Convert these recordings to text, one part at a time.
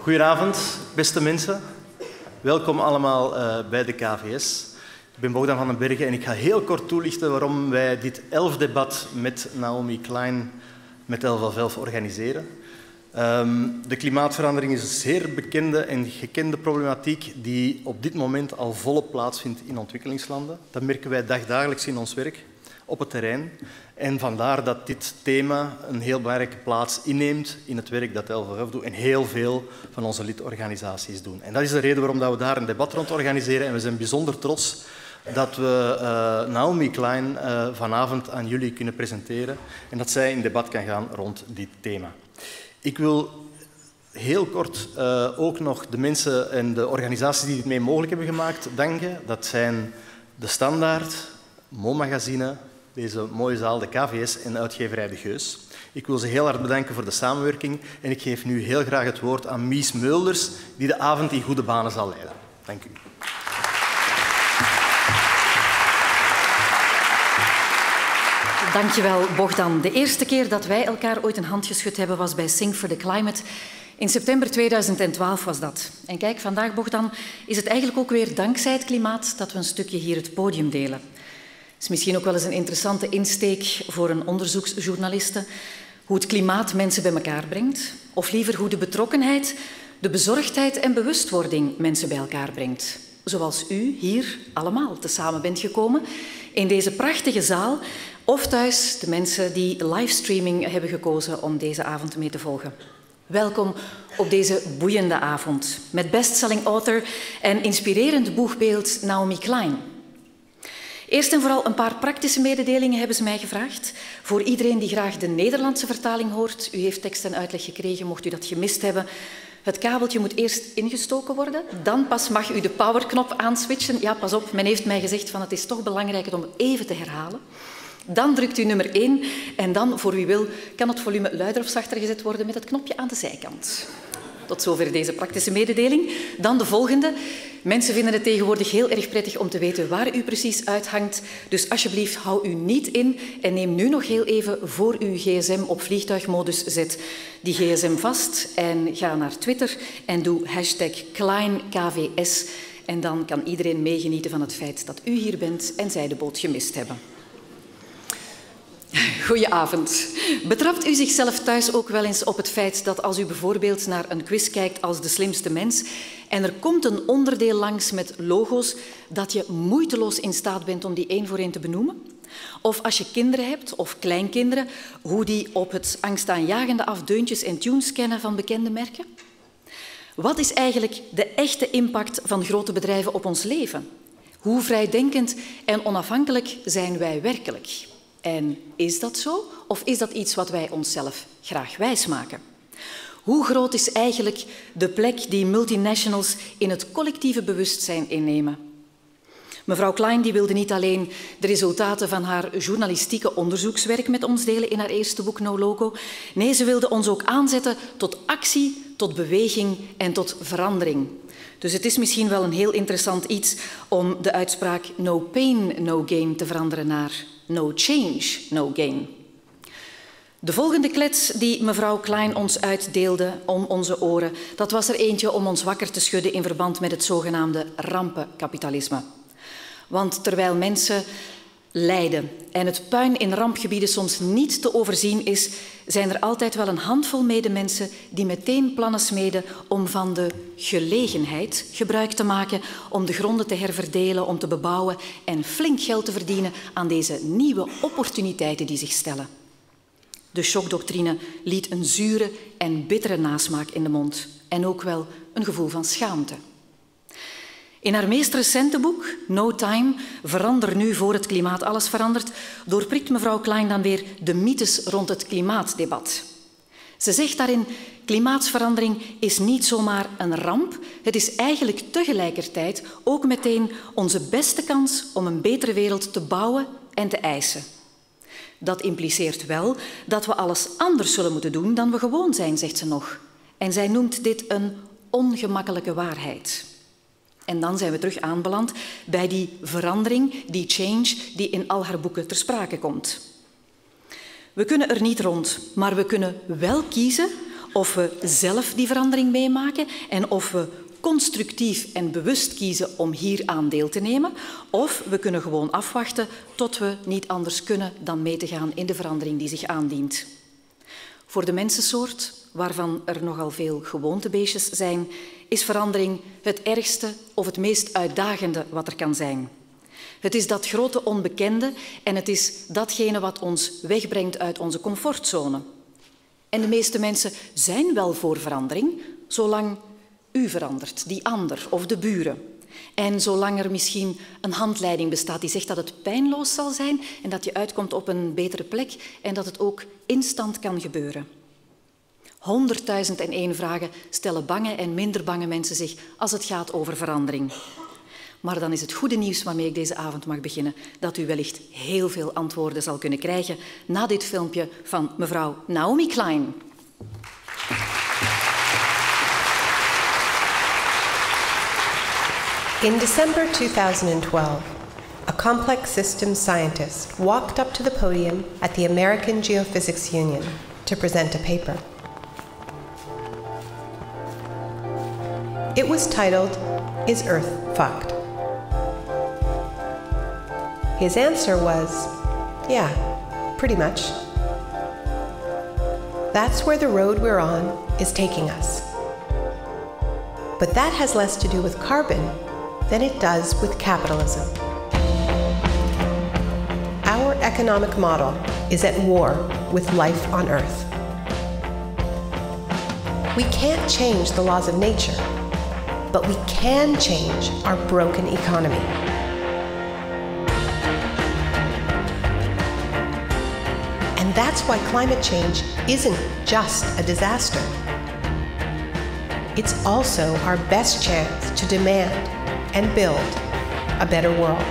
Goedenavond, beste mensen. Welkom allemaal bij de KVS. Ik ben Bogdan van den Bergen en ik ga heel kort toelichten waarom wij dit 11.debat met Naomi Klein met 11.11 organiseren. De klimaatverandering is een zeer bekende en gekende problematiek die op dit moment al volop plaatsvindt in ontwikkelingslanden. Dat merken wij dagdagelijks in ons werk op het terrein. En vandaar dat dit thema een heel belangrijke plaats inneemt in het werk dat 11.11 doet en heel veel van onze lidorganisaties doen. En dat is de reden waarom we daar een debat rond organiseren. En we zijn bijzonder trots dat we Naomi Klein vanavond aan jullie kunnen presenteren en dat zij in debat kan gaan rond dit thema. Ik wil heel kort ook nog de mensen en de organisaties die dit mee mogelijk hebben gemaakt danken. Dat zijn de Standaard, Mo-magazine, deze mooie zaal, de KVS en de uitgeverij De Geus. Ik wil ze heel hard bedanken voor de samenwerking en ik geef nu heel graag het woord aan Mies Mulders, die de avond in goede banen zal leiden. Dank u. Dankjewel, Bogdan. De eerste keer dat wij elkaar ooit een hand geschud hebben was bij Sing for the Climate. In september 2012 was dat. En kijk, vandaag, Bogdan, is het eigenlijk ook weer dankzij het klimaat dat we een stukje hier het podium delen. Het is misschien ook wel eens een interessante insteek voor een onderzoeksjournaliste. Hoe het klimaat mensen bij elkaar brengt. Of liever hoe de betrokkenheid, de bezorgdheid en bewustwording mensen bij elkaar brengt. Zoals u hier allemaal tezamen bent gekomen in deze prachtige zaal. Of thuis de mensen die livestreaming hebben gekozen om deze avond mee te volgen. Welkom op deze boeiende avond met bestselling author en inspirerend boegbeeld Naomi Klein. Eerst en vooral een paar praktische mededelingen hebben ze mij gevraagd. Voor iedereen die graag de Nederlandse vertaling hoort. U heeft tekst en uitleg gekregen, mocht u dat gemist hebben. Het kabeltje moet eerst ingestoken worden, dan pas mag u de powerknop aanswitchen. Ja, pas op, men heeft mij gezegd van het is toch belangrijk om even te herhalen. Dan drukt u nummer 1 en dan, voor wie wil, kan het volume luider of zachter gezet worden met het knopje aan de zijkant. Tot zover deze praktische mededeling. Dan de volgende. Mensen vinden het tegenwoordig heel erg prettig om te weten waar u precies uithangt. Dus alsjeblieft, hou u niet in en neem nu nog heel even voor uw gsm op vliegtuigmodus zet die gsm vast en ga naar Twitter en doe #KleinKVS. En dan kan iedereen meegenieten van het feit dat u hier bent en zij de boot gemist hebben. Goedenavond. Betrapt u zichzelf thuis ook wel eens op het feit dat als u bijvoorbeeld naar een quiz kijkt als De Slimste Mens en er komt een onderdeel langs met logo's, dat je moeiteloos in staat bent om die één voor één te benoemen? Of als je kinderen hebt of kleinkinderen, hoe die op het angstaanjagende af deuntjes en tunes kennen van bekende merken? Wat is eigenlijk de echte impact van grote bedrijven op ons leven? Hoe vrijdenkend en onafhankelijk zijn wij werkelijk? En is dat zo? Of is dat iets wat wij onszelf graag wijsmaken? Hoe groot is eigenlijk de plek die multinationals in het collectieve bewustzijn innemen? Mevrouw Klein die wilde niet alleen de resultaten van haar journalistieke onderzoekswerk met ons delen in haar eerste boek No Logo. Nee, ze wilde ons ook aanzetten tot actie, tot beweging en tot verandering. Dus het is misschien wel een heel interessant iets om de uitspraak no pain, no gain te veranderen naar no change, no gain. De volgende klets die mevrouw Klein ons uitdeelde om onze oren, dat was er eentje om ons wakker te schudden in verband met het zogenaamde rampenkapitalisme. Want terwijl mensen lijden en het puin in rampgebieden soms niet te overzien is, zijn er altijd wel een handvol medemensen die meteen plannen smeden om van de gelegenheid gebruik te maken, om de gronden te herverdelen, om te bebouwen en flink geld te verdienen aan deze nieuwe opportuniteiten die zich stellen. De shockdoctrine liet een zure en bittere nasmaak in de mond en ook wel een gevoel van schaamte. In haar meest recente boek, No Time, verander nu voor het klimaat alles verandert, doorprikt mevrouw Klein dan weer de mythes rond het klimaatdebat. Ze zegt daarin, klimaatsverandering is niet zomaar een ramp, het is eigenlijk tegelijkertijd ook meteen onze beste kans om een betere wereld te bouwen en te eisen. Dat impliceert wel dat we alles anders zullen moeten doen dan we gewoon zijn, zegt ze nog. En zij noemt dit een ongemakkelijke waarheid. En dan zijn we terug aanbeland bij die verandering, die change, die in al haar boeken ter sprake komt. We kunnen er niet rond, maar we kunnen wel kiezen of we zelf die verandering meemaken en of we constructief en bewust kiezen om hier aan deel te nemen, of we kunnen gewoon afwachten tot we niet anders kunnen dan mee te gaan in de verandering die zich aandient. Voor de mensensoort, waarvan er nogal veel gewoontebeestjes zijn, is verandering het ergste of het meest uitdagende wat er kan zijn. Het is dat grote onbekende en het is datgene wat ons wegbrengt uit onze comfortzone. En de meeste mensen zijn wel voor verandering, zolang u verandert, die ander of de buren. En zolang er misschien een handleiding bestaat die zegt dat het pijnloos zal zijn en dat je uitkomt op een betere plek en dat het ook instant kan gebeuren. 100.001 vragen stellen bange en minder bange mensen zich als het gaat over verandering. Maar dan is het goede nieuws waarmee ik deze avond mag beginnen, dat u wellicht heel veel antwoorden zal kunnen krijgen na dit filmpje van mevrouw Naomi Klein. In December 2012, a complex systems scientist walked up to the podium at the American Geophysics Union to present a paper. It was titled, "Is Earth Fucked?" His answer was, yeah, pretty much. That's where the road we're on is taking us. But that has less to do with carbon than it does with capitalism. Our economic model is at war with life on Earth. We can't change the laws of nature, but we can change our broken economy. And that's why climate change isn't just a disaster. It's also our best chance to demand and build a better world.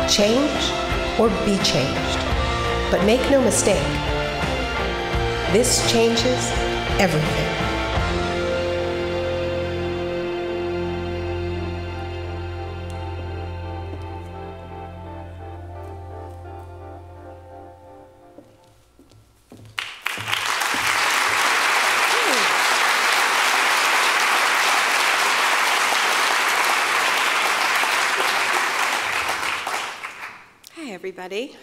Change or be changed. But make no mistake, this changes everything. Hi, everybody.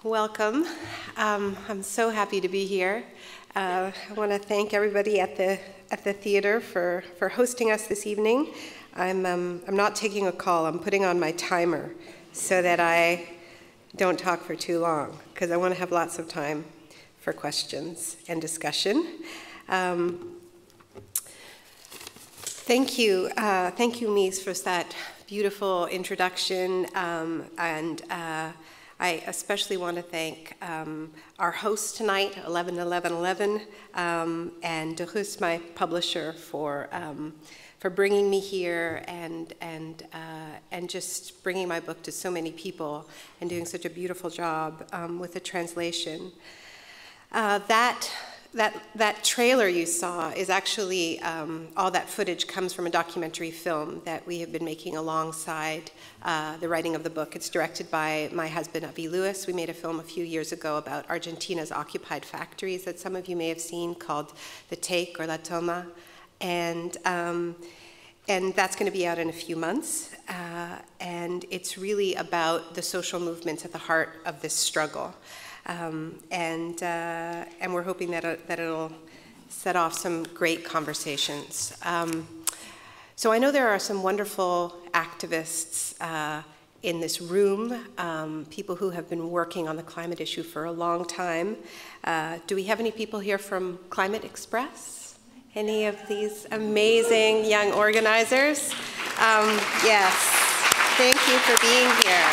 Welcome. I'm so happy to be here. I want to thank everybody at the theater for hosting us this evening. I'm not taking a call. I'm putting on my timer so that I don't talk for too long, because I want to have lots of time for questions and discussion. Thank you, Mies, for that beautiful introduction, and I especially want to thank our host tonight, 11.11.11, and De Rus, my publisher, for bringing me here and just bringing my book to so many people and doing such a beautiful job with the translation. That trailer you saw is actually, all that footage comes from a documentary film that we have been making alongside the writing of the book. It's directed by my husband, Avi Lewis. We made a film a few years ago about Argentina's occupied factories that some of you may have seen, called The Take or La Toma. And that's going to be out in a few months. And it's really about the social movements at the heart of this struggle. And we're hoping that it'll set off some great conversations. So I know there are some wonderful activists in this room, people who have been working on the climate issue for a long time. Do we have any people here from Climate Express? Any of these amazing young organizers? Yes, thank you for being here.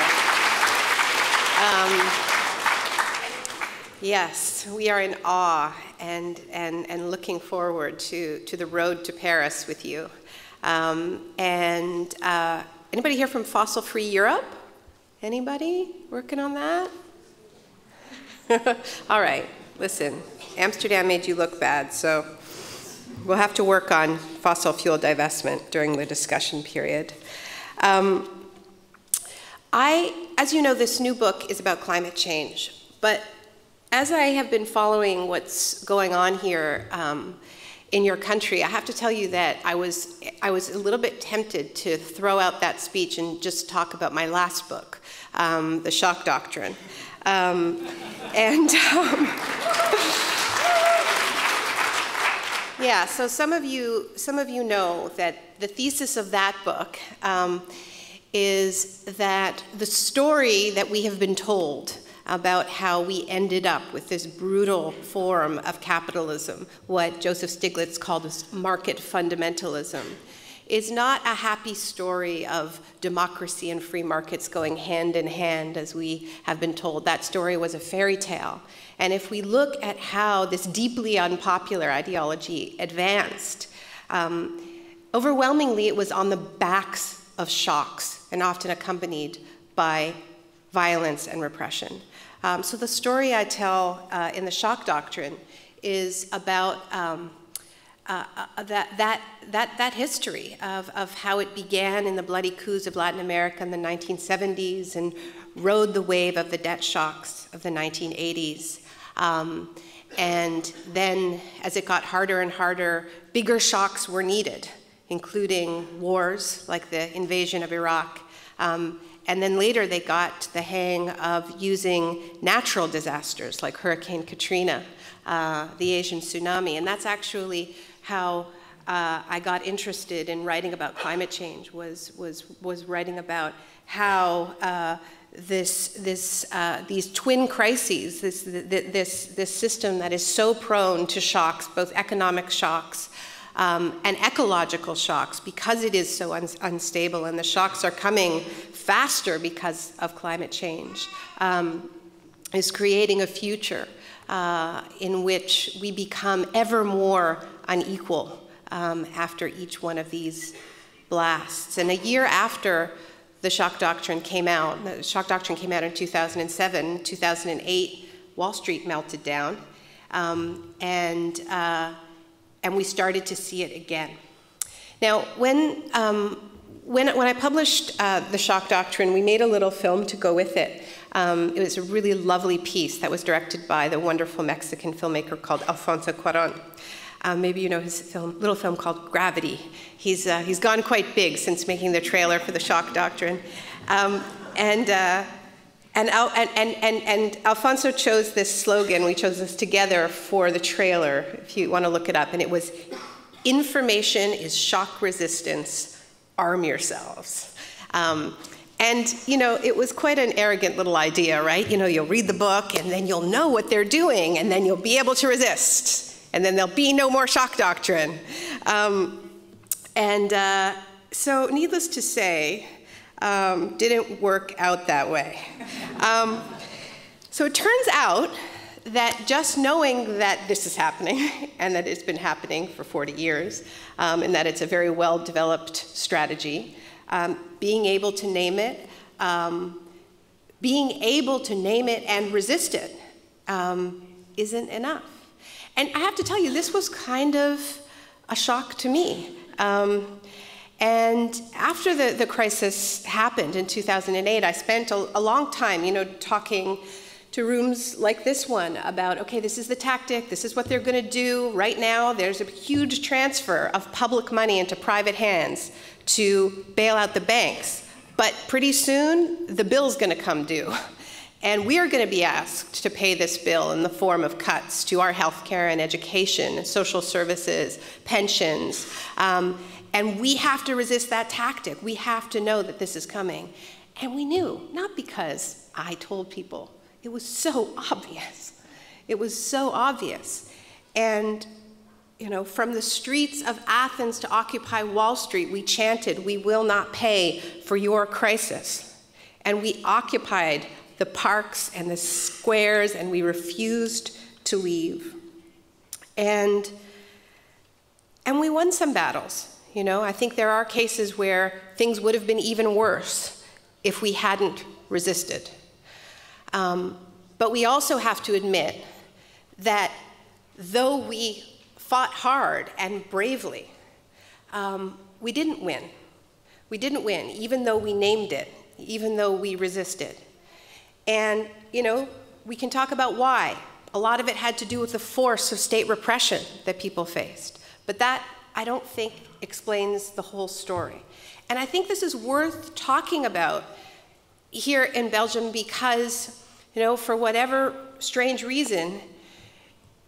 Yes, we are in awe and looking forward to the road to Paris with you. Anybody here from Fossil Free Europe? Anybody working on that? All right, listen, Amsterdam made you look bad, so we'll have to work on fossil fuel divestment during the discussion period. As you know, this new book is about climate change, but as I have been following what's going on here in your country, I have to tell you that I was a little bit tempted to throw out that speech and just talk about my last book, The Shock Doctrine. Yeah, so some of you know that the thesis of that book is that the story that we have been told about how we ended up with this brutal form of capitalism, what Joseph Stiglitz called market fundamentalism, is not a happy story of democracy and free markets going hand in hand, as we have been told. That story was a fairy tale. And if we look at how this deeply unpopular ideology advanced, overwhelmingly it was on the backs of shocks and often accompanied by violence and repression. So the story I tell in The Shock Doctrine is about that history of how it began in the bloody coups of Latin America in the 1970s and rode the wave of the debt shocks of the 1980s. And then as it got harder and harder, bigger shocks were needed, including wars like the invasion of Iraq. And then later they got the hang of using natural disasters like Hurricane Katrina, the Asian tsunami. And that's actually how I got interested in writing about climate change, was writing about how these twin crises, this system that is so prone to shocks, both economic shocks and ecological shocks, because it is so unstable, and the shocks are coming faster because of climate change, is creating a future in which we become ever more unequal after each one of these blasts. And a year after the Shock Doctrine came out, the Shock Doctrine came out in 2007, 2008, Wall Street melted down, and we started to see it again. Now, when I published The Shock Doctrine, we made a little film to go with it. It was a really lovely piece that was directed by the wonderful Mexican filmmaker called Alfonso Cuarón. Maybe you know his little film called Gravity. He's gone quite big since making the trailer for The Shock Doctrine. And Alfonso chose this slogan. We chose this together for the trailer, if you want to look it up. And it was, "Information is shock resistance, arm yourselves." And, you know, it was quite an arrogant little idea, right? You know, you'll read the book, and then you'll know what they're doing, and then you'll be able to resist. And then there'll be no more shock doctrine. So needless to say, didn't work out that way. So it turns out that just knowing that this is happening, and that it's been happening for 40 years, and that it's a very well-developed strategy, being able to name it and resist it isn't enough. And I have to tell you, this was kind of a shock to me. And after the crisis happened in 2008, I spent a long time, you know, talking to rooms like this one about, okay, this is the tactic, this is what they're going to do. Right now, there's a huge transfer of public money into private hands to bail out the banks. But pretty soon, the bill's going to come due. And we are going to be asked to pay this bill in the form of cuts to our healthcare and education, and social services, pensions. And we have to resist that tactic. We have to know that this is coming. And we knew, not because I told people. It was so obvious. It was so obvious. And, you know, from the streets of Athens to Occupy Wall Street, we chanted, "We will not pay for your crisis." And we occupied the parks and the squares, and we refused to leave. And we won some battles. You know, I think there are cases where things would have been even worse if we hadn't resisted. But we also have to admit that though we fought hard and bravely, we didn't win. We didn't win, even though we named it, even though we resisted. And, you know, we can talk about why. A lot of it had to do with the force of state repression that people faced. But that, I don't think, explains the whole story. And I think this is worth talking about here in Belgium because, you know, for whatever strange reason,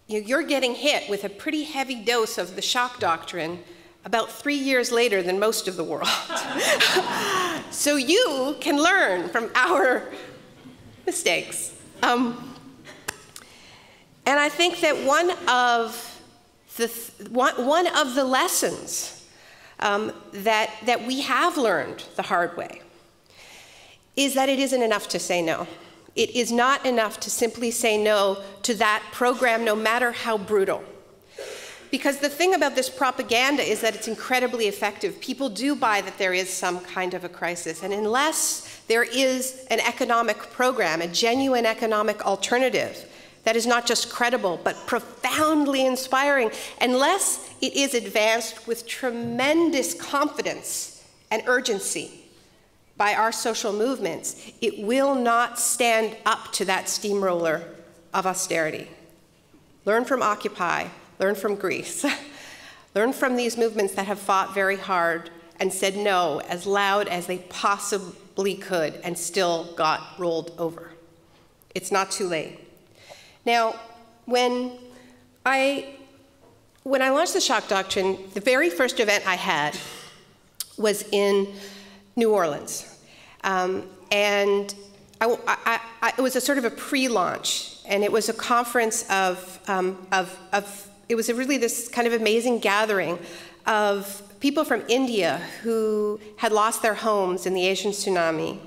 you're getting hit with a pretty heavy dose of the shock doctrine about 3 years later than most of the world. So you can learn from our mistakes. And I think that one of the lessons that we have learned the hard way is that it isn't enough to say no. It is not enough to simply say no to that program, no matter how brutal. Because the thing about this propaganda is that it's incredibly effective. People do buy that there is some kind of a crisis. And unless there is an economic program, a genuine economic alternative that is not just credible, but profoundly inspiring, unless it is advanced with tremendous confidence and urgency by our social movements, it will not stand up to that steamroller of austerity. Learn from Occupy. Learn from Greece. Learn from these movements that have fought very hard and said no as loud as they possibly could and still got rolled over. It's not too late. Now, when I launched the shock doctrine, the very first event I had was in New Orleans. And it was a sort of a pre-launch, and it was a conference it was really this kind of amazing gathering of people from India who had lost their homes in the Asian tsunami,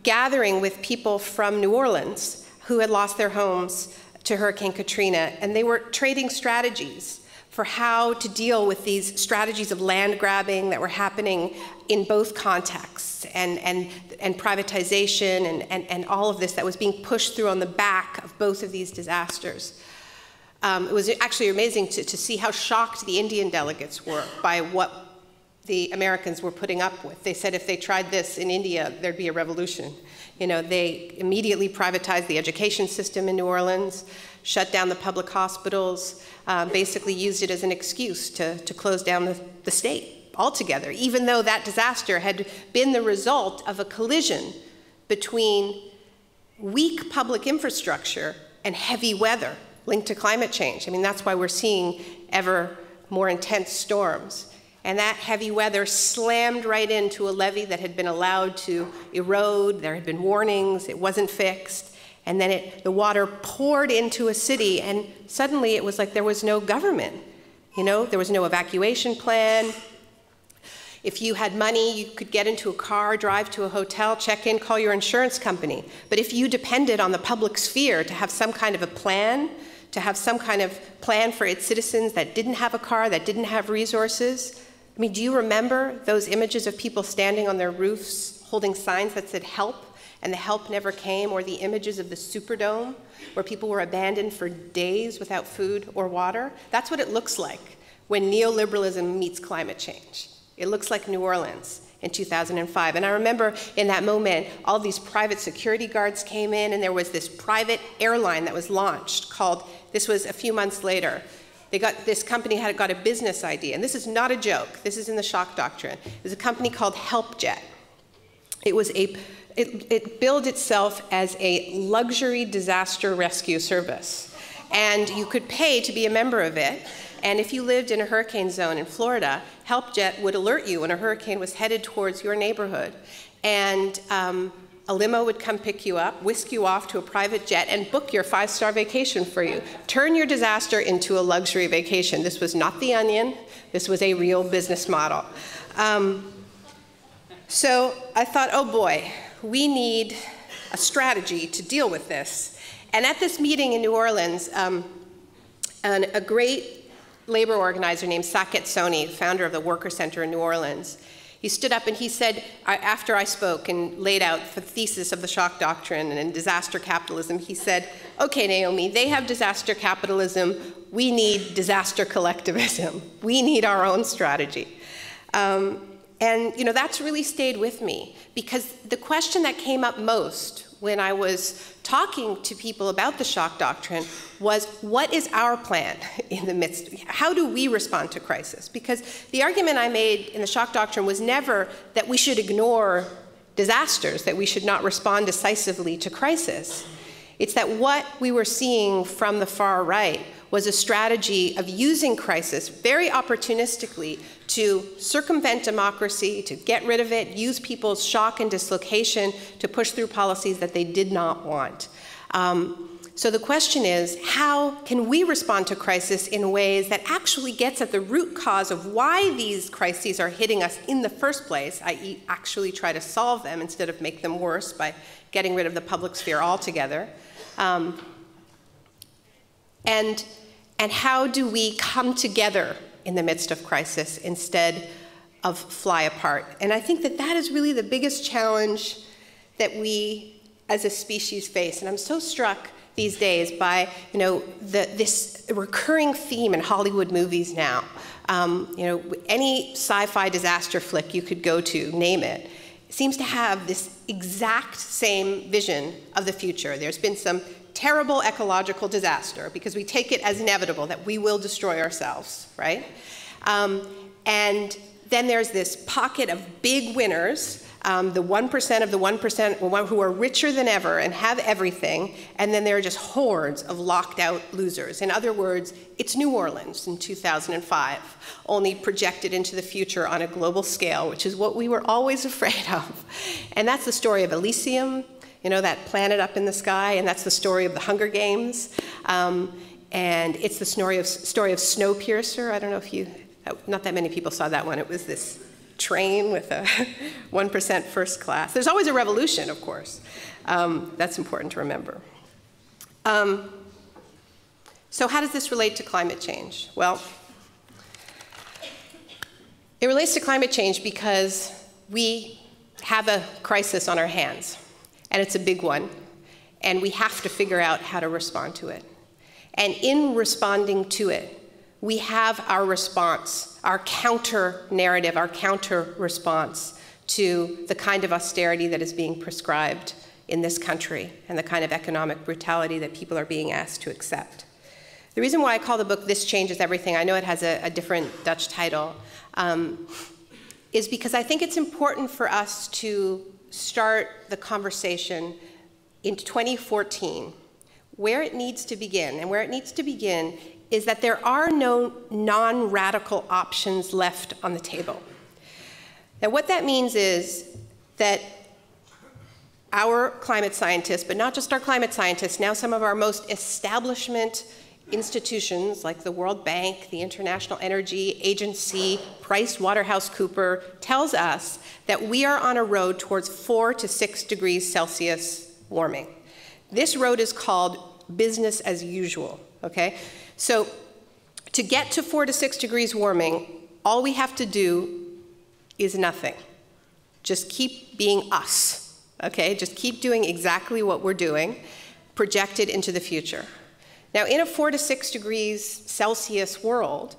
gathering with people from New Orleans who had lost their homes to Hurricane Katrina, and they were trading strategies for how to deal with these strategies of land grabbing that were happening in both contexts, and privatization and all of this that was being pushed through on the back of both of these disasters. It was actually amazing to see how shocked the Indian delegates were by what the Americans were putting up with. They said if they tried this in India, there'd be a revolution. You know, they immediately privatized the education system in New Orleans, shut down the public hospitals, basically used it as an excuse to close down the state altogether, even though that disaster had been the result of a collision between weak public infrastructure and heavy weather linked to climate change. I mean, that's why we're seeing ever more intense storms. And that heavy weather slammed right into a levee that had been allowed to erode. There had been warnings, it wasn't fixed. And then the water poured into a city, and suddenly it was like there was no government. You know, there was no evacuation plan. If you had money, you could get into a car, drive to a hotel, check in, call your insurance company. But if you depended on the public sphere to have some kind of a plan, to have some kind of plan for its citizens that didn't have a car, that didn't have resources, I mean, do you remember those images of people standing on their roofs holding signs that said help, and the help never came, or the images of the Superdome where people were abandoned for days without food or water? That's what it looks like when neoliberalism meets climate change. It looks like New Orleans in 2005. And I remember in that moment, all these private security guards came in, and there was this private airline that was launched called, this was a few months later, this company had got a business idea, and this is not a joke, this is in the shock doctrine. It was a company called HelpJet. It billed itself as a luxury disaster rescue service, and you could pay to be a member of it. And if you lived in a hurricane zone in Florida, HelpJet would alert you when a hurricane was headed towards your neighborhood. And a limo would come pick you up, whisk you off to a private jet, and book your 5-star vacation for you. Turn your disaster into a luxury vacation. This was not The Onion. This was a real business model. So I thought, oh boy, we need a strategy to deal with this. And at this meeting in New Orleans, a great labor organizer named Saket Soni, founder of the Worker Center in New Orleans, He stood up and he said, after I spoke and laid out the thesis of the shock doctrine and disaster capitalism, he said, okay, Naomi, they have disaster capitalism. We need disaster collectivism. We need our own strategy. And that's really stayed with me, because the question that came up most when I was talking to people about the shock doctrine was, what is our plan in the midst? How do we respond to crisis? Because the argument I made in the shock doctrine was never that we should ignore disasters, that we should not respond decisively to crisis. It's that what we were seeing from the far right was a strategy of using crisis very opportunistically to circumvent democracy, to get rid of it, use people's shock and dislocation to push through policies that they did not want. So the question is, how can we respond to crisis in ways that actually gets at the root cause of why these crises are hitting us in the first place, i.e. actually try to solve them instead of make them worse by getting rid of the public sphere altogether? And how do we come together in the midst of crisis instead of fly apart? And I think that that is really the biggest challenge that we as a species face. And I'm so struck these days by this recurring theme in Hollywood movies now. Any sci-fi disaster flick you could go to, name it, seems to have this exact same vision of the future. There's been some terrible ecological disaster because we take it as inevitable that we will destroy ourselves, right? And then there's this pocket of big winners, the 1% of the 1% who are richer than ever and have everything, and then there are just hordes of locked out losers. In other words, it's New Orleans in 2005, only projected into the future on a global scale, which is what we were always afraid of. And that's the story of Elysium, that planet up in the sky, and that's the story of the Hunger Games. And it's the story of Snowpiercer. I don't know if not that many people saw that one. It was this train with a 1% first class. There's always a revolution, of course. That's important to remember. So how does this relate to climate change? Well, it relates to climate change because we have a crisis on our hands. And it's a big one, and we have to figure out how to respond to it. And in responding to it, we have our response, our counter-narrative, our counter-response to the kind of austerity that is being prescribed in this country and the kind of economic brutality that people are being asked to accept. The reason why I call the book This Changes Everything, I know it has a different Dutch title, is because I think it's important for us to start the conversation in 2014 where it needs to begin. And where it needs to begin is that there are no non-radical options left on the table. Now what that means is that our climate scientists, but not just our climate scientists, now some of our most establishment institutions like the World Bank, the International Energy Agency, PricewaterhouseCoopers, tells us that we are on a road towards 4 to 6 degrees Celsius warming. This road is called business as usual, okay? So to get to 4 to 6 degrees warming, all we have to do is nothing. Just keep being us, okay? Just keep doing exactly what we're doing, projected into the future. Now, in a 4 to 6 degrees Celsius world,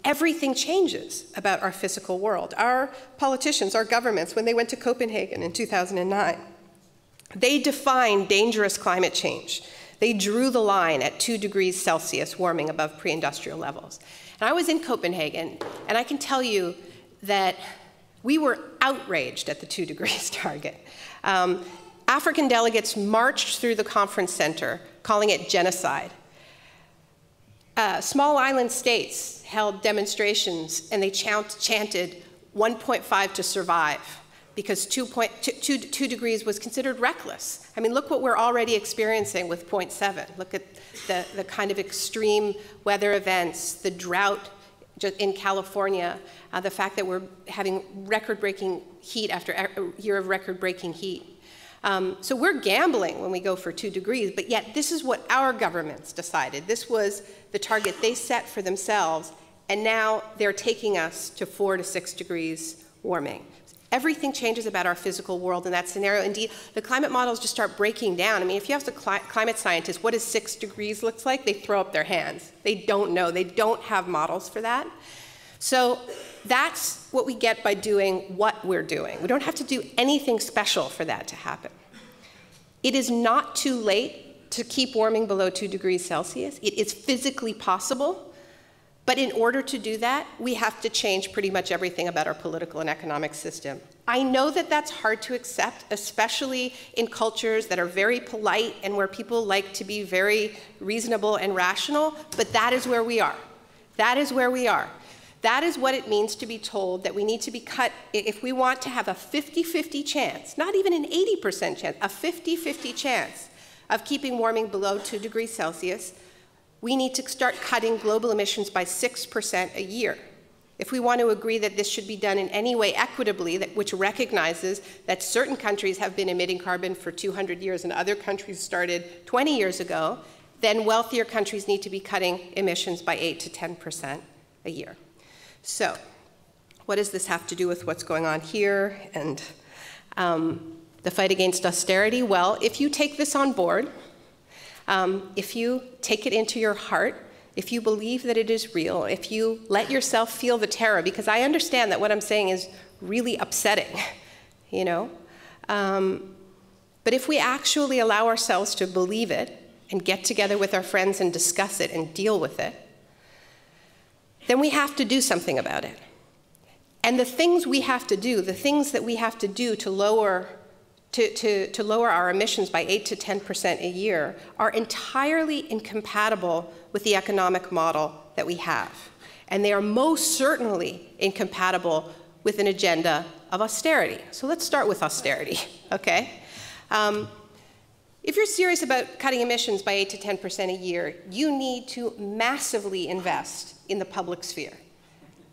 everything changes about our physical world. Our politicians, our governments, when they went to Copenhagen in 2009, they defined dangerous climate change. They drew the line at 2 degrees Celsius warming above pre-industrial levels. And I was in Copenhagen, and I can tell you that we were outraged at the 2 degrees target. African delegates marched through the conference center, calling it genocide. Small island states held demonstrations, and they chanted 1.5 to survive, because 2 degrees was considered reckless. I mean, look what we're already experiencing with 0.7. Look at the kind of extreme weather events, the drought in California, the fact that we're having record-breaking heat after a year of record-breaking heat. So we're gambling when we go for 2 degrees, but yet this is what our governments decided. This was the target they set for themselves, and now they're taking us to 4 to 6 degrees warming. Everything changes about our physical world in that scenario. Indeed, the climate models just start breaking down. I mean, if you ask the climate scientists, what does 6 degrees look like? They throw up their hands. They don't know. They don't have models for that. So that's what we get by doing what we're doing. We don't have to do anything special for that to happen. It is not too late to keep warming below 2 degrees Celsius. It is physically possible. But in order to do that, we have to change pretty much everything about our political and economic system. I know that that's hard to accept, especially in cultures that are very polite and where people like to be very reasonable and rational, but that is where we are. That is where we are. That is what it means to be told that we need to be cut, if we want to have a 50-50 chance, not even an 80% chance, a 50-50 chance of keeping warming below 2 degrees Celsius, we need to start cutting global emissions by 6% a year. If we want to agree that this should be done in any way equitably, which recognizes that certain countries have been emitting carbon for 200 years and other countries started 20 years ago, then wealthier countries need to be cutting emissions by 8 to 10% a year. So, what does this have to do with what's going on here and the fight against austerity? Well, if you take this on board, if you take it into your heart, if you believe that it is real, if you let yourself feel the terror, because I understand that what I'm saying is really upsetting, you know? But if we actually allow ourselves to believe it and get together with our friends and discuss it and deal with it, then we have to do something about it. And the things we have to do, the things that we have to do to lower our emissions by 8 to 10% a year are entirely incompatible with the economic model that we have. And they are most certainly incompatible with an agenda of austerity. So let's start with austerity, okay? If you're serious about cutting emissions by 8 to 10% a year, you need to massively invest in the public sphere.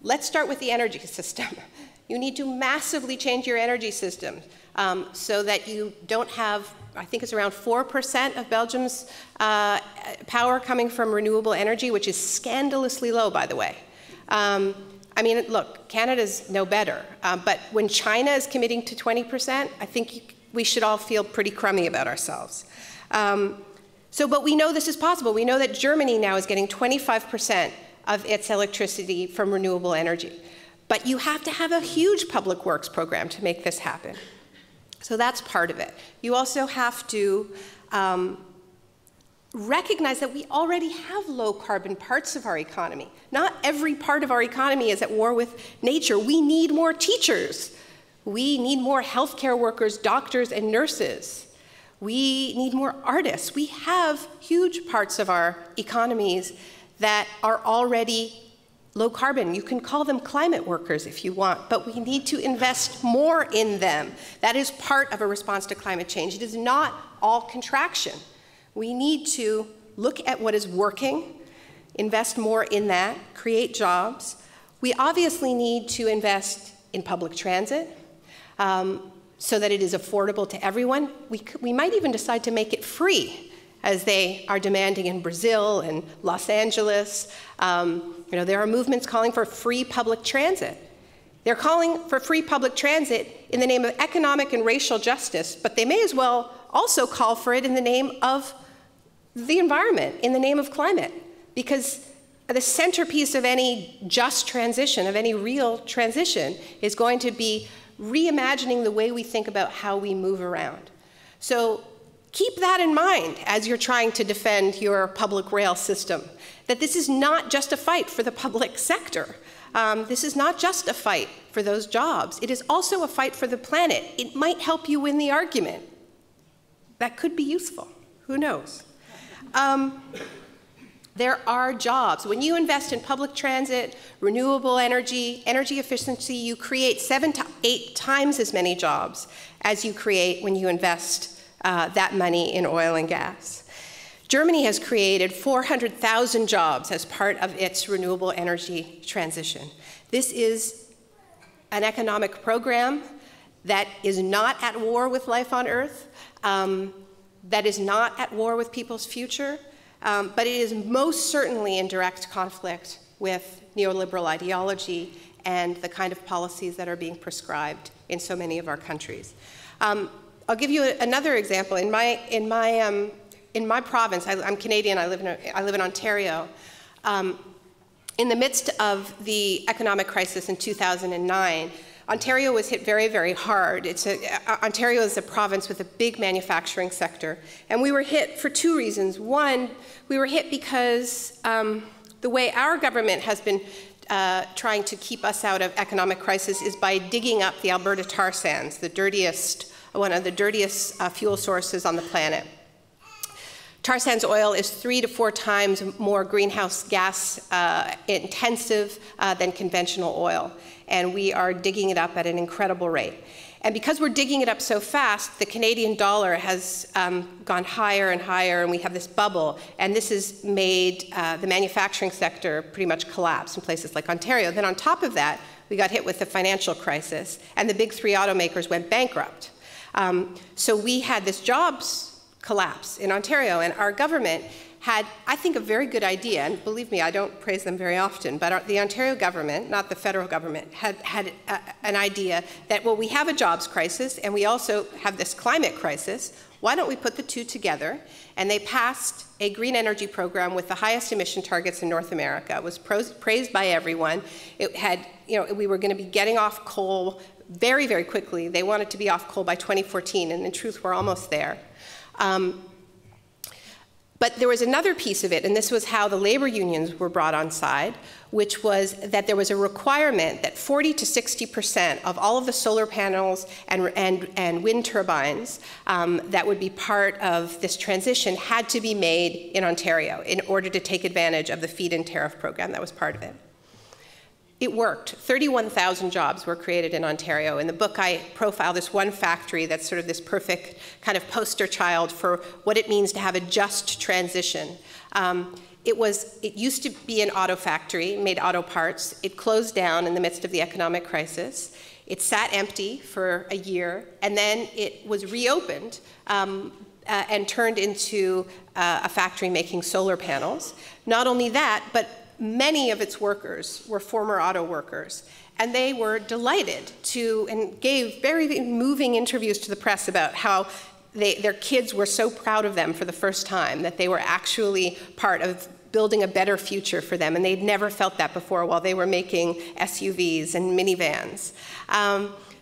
Let's start with the energy system. You need to massively change your energy system so that you don't have, I think it's around 4% of Belgium's power coming from renewable energy, which is scandalously low, by the way. I mean, look, Canada's no better, but when China is committing to 20%, I think we should all feel pretty crummy about ourselves. But we know this is possible. We know that Germany now is getting 25% of its electricity from renewable energy. But you have to have a huge public works program to make this happen. So that's part of it. You also have to recognize that we already have low carbon parts of our economy. Not every part of our economy is at war with nature. We need more teachers. We need more healthcare workers, doctors, and nurses. We need more artists. We have huge parts of our economies that are already low carbon. You can call them climate workers if you want, but we need to invest more in them. That is part of a response to climate change. It is not all contraction. We need to look at what is working, invest more in that, create jobs. We obviously need to invest in public transit so that it is affordable to everyone. We might even decide to make it free, as they are demanding in Brazil and Los Angeles. There are movements calling for free public transit. They're calling for free public transit in the name of economic and racial justice, but they may as well also call for it in the name of the environment, in the name of climate, because the centerpiece of any just transition, of any real transition, is going to be reimagining the way we think about how we move around. So keep that in mind as you're trying to defend your public rail system, that this is not just a fight for the public sector. This is not just a fight for those jobs. It is also a fight for the planet. It might help you win the argument. That could be useful. Who knows? There are jobs. When you invest in public transit, renewable energy, energy efficiency, you create 7 to 8 times as many jobs as you create when you invest that money in oil and gas. Germany has created 400,000 jobs as part of its renewable energy transition. This is an economic program that is not at war with life on Earth, that is not at war with people's future, but it is most certainly in direct conflict with neoliberal ideology and the kind of policies that are being prescribed in so many of our countries. I'll give you another example. In my province, I'm Canadian, I live in Ontario. In the midst of the economic crisis in 2009, Ontario was hit very, very hard. Ontario is a province with a big manufacturing sector, and we were hit for two reasons. One, we were hit because the way our government has been trying to keep us out of economic crisis is by digging up the Alberta tar sands, one of the dirtiest fuel sources on the planet. Tar sands oil is 3 to 4 times more greenhouse gas intensive than conventional oil, and we are digging it up at an incredible rate. And because we're digging it up so fast, the Canadian dollar has gone higher and higher, and we have this bubble, and this has made the manufacturing sector pretty much collapse in places like Ontario. Then on top of that, we got hit with the financial crisis, and the big 3 automakers went bankrupt. So we had this jobs collapse in Ontario, and our government had, I think, a very good idea, and believe me, I don't praise them very often, but the Ontario government, not the federal government, had an idea that, well, we have a jobs crisis, and we also have this climate crisis. Why don't we put the two together? And they passed a green energy program with the highest emission targets in North America. It was praised by everyone. It had, we were going to be getting off coal very, very quickly. They wanted to be off coal by 2014, and in truth, we're almost there. But there was another piece of it, and this was how the labor unions were brought on side, which was that there was a requirement that 40 to 60% of all of the solar panels and wind turbines that would be part of this transition had to be made in Ontario in order to take advantage of the feed-in tariff program that was part of it. It worked. 31,000 jobs were created in Ontario. In the book, I profile this one factory that's sort of this perfect kind of poster child for what it means to have a just transition. It used to be an auto factory, made auto parts. It closed down in the midst of the economic crisis. It sat empty for a year, and then it was reopened and turned into a factory making solar panels. Not only that, but many of its workers were former auto workers, and they were delighted to, and gave very moving interviews to the press about how their kids were so proud of them for the first time, that they were actually part of building a better future for them, and they'd never felt that before while they were making SUVs and minivans.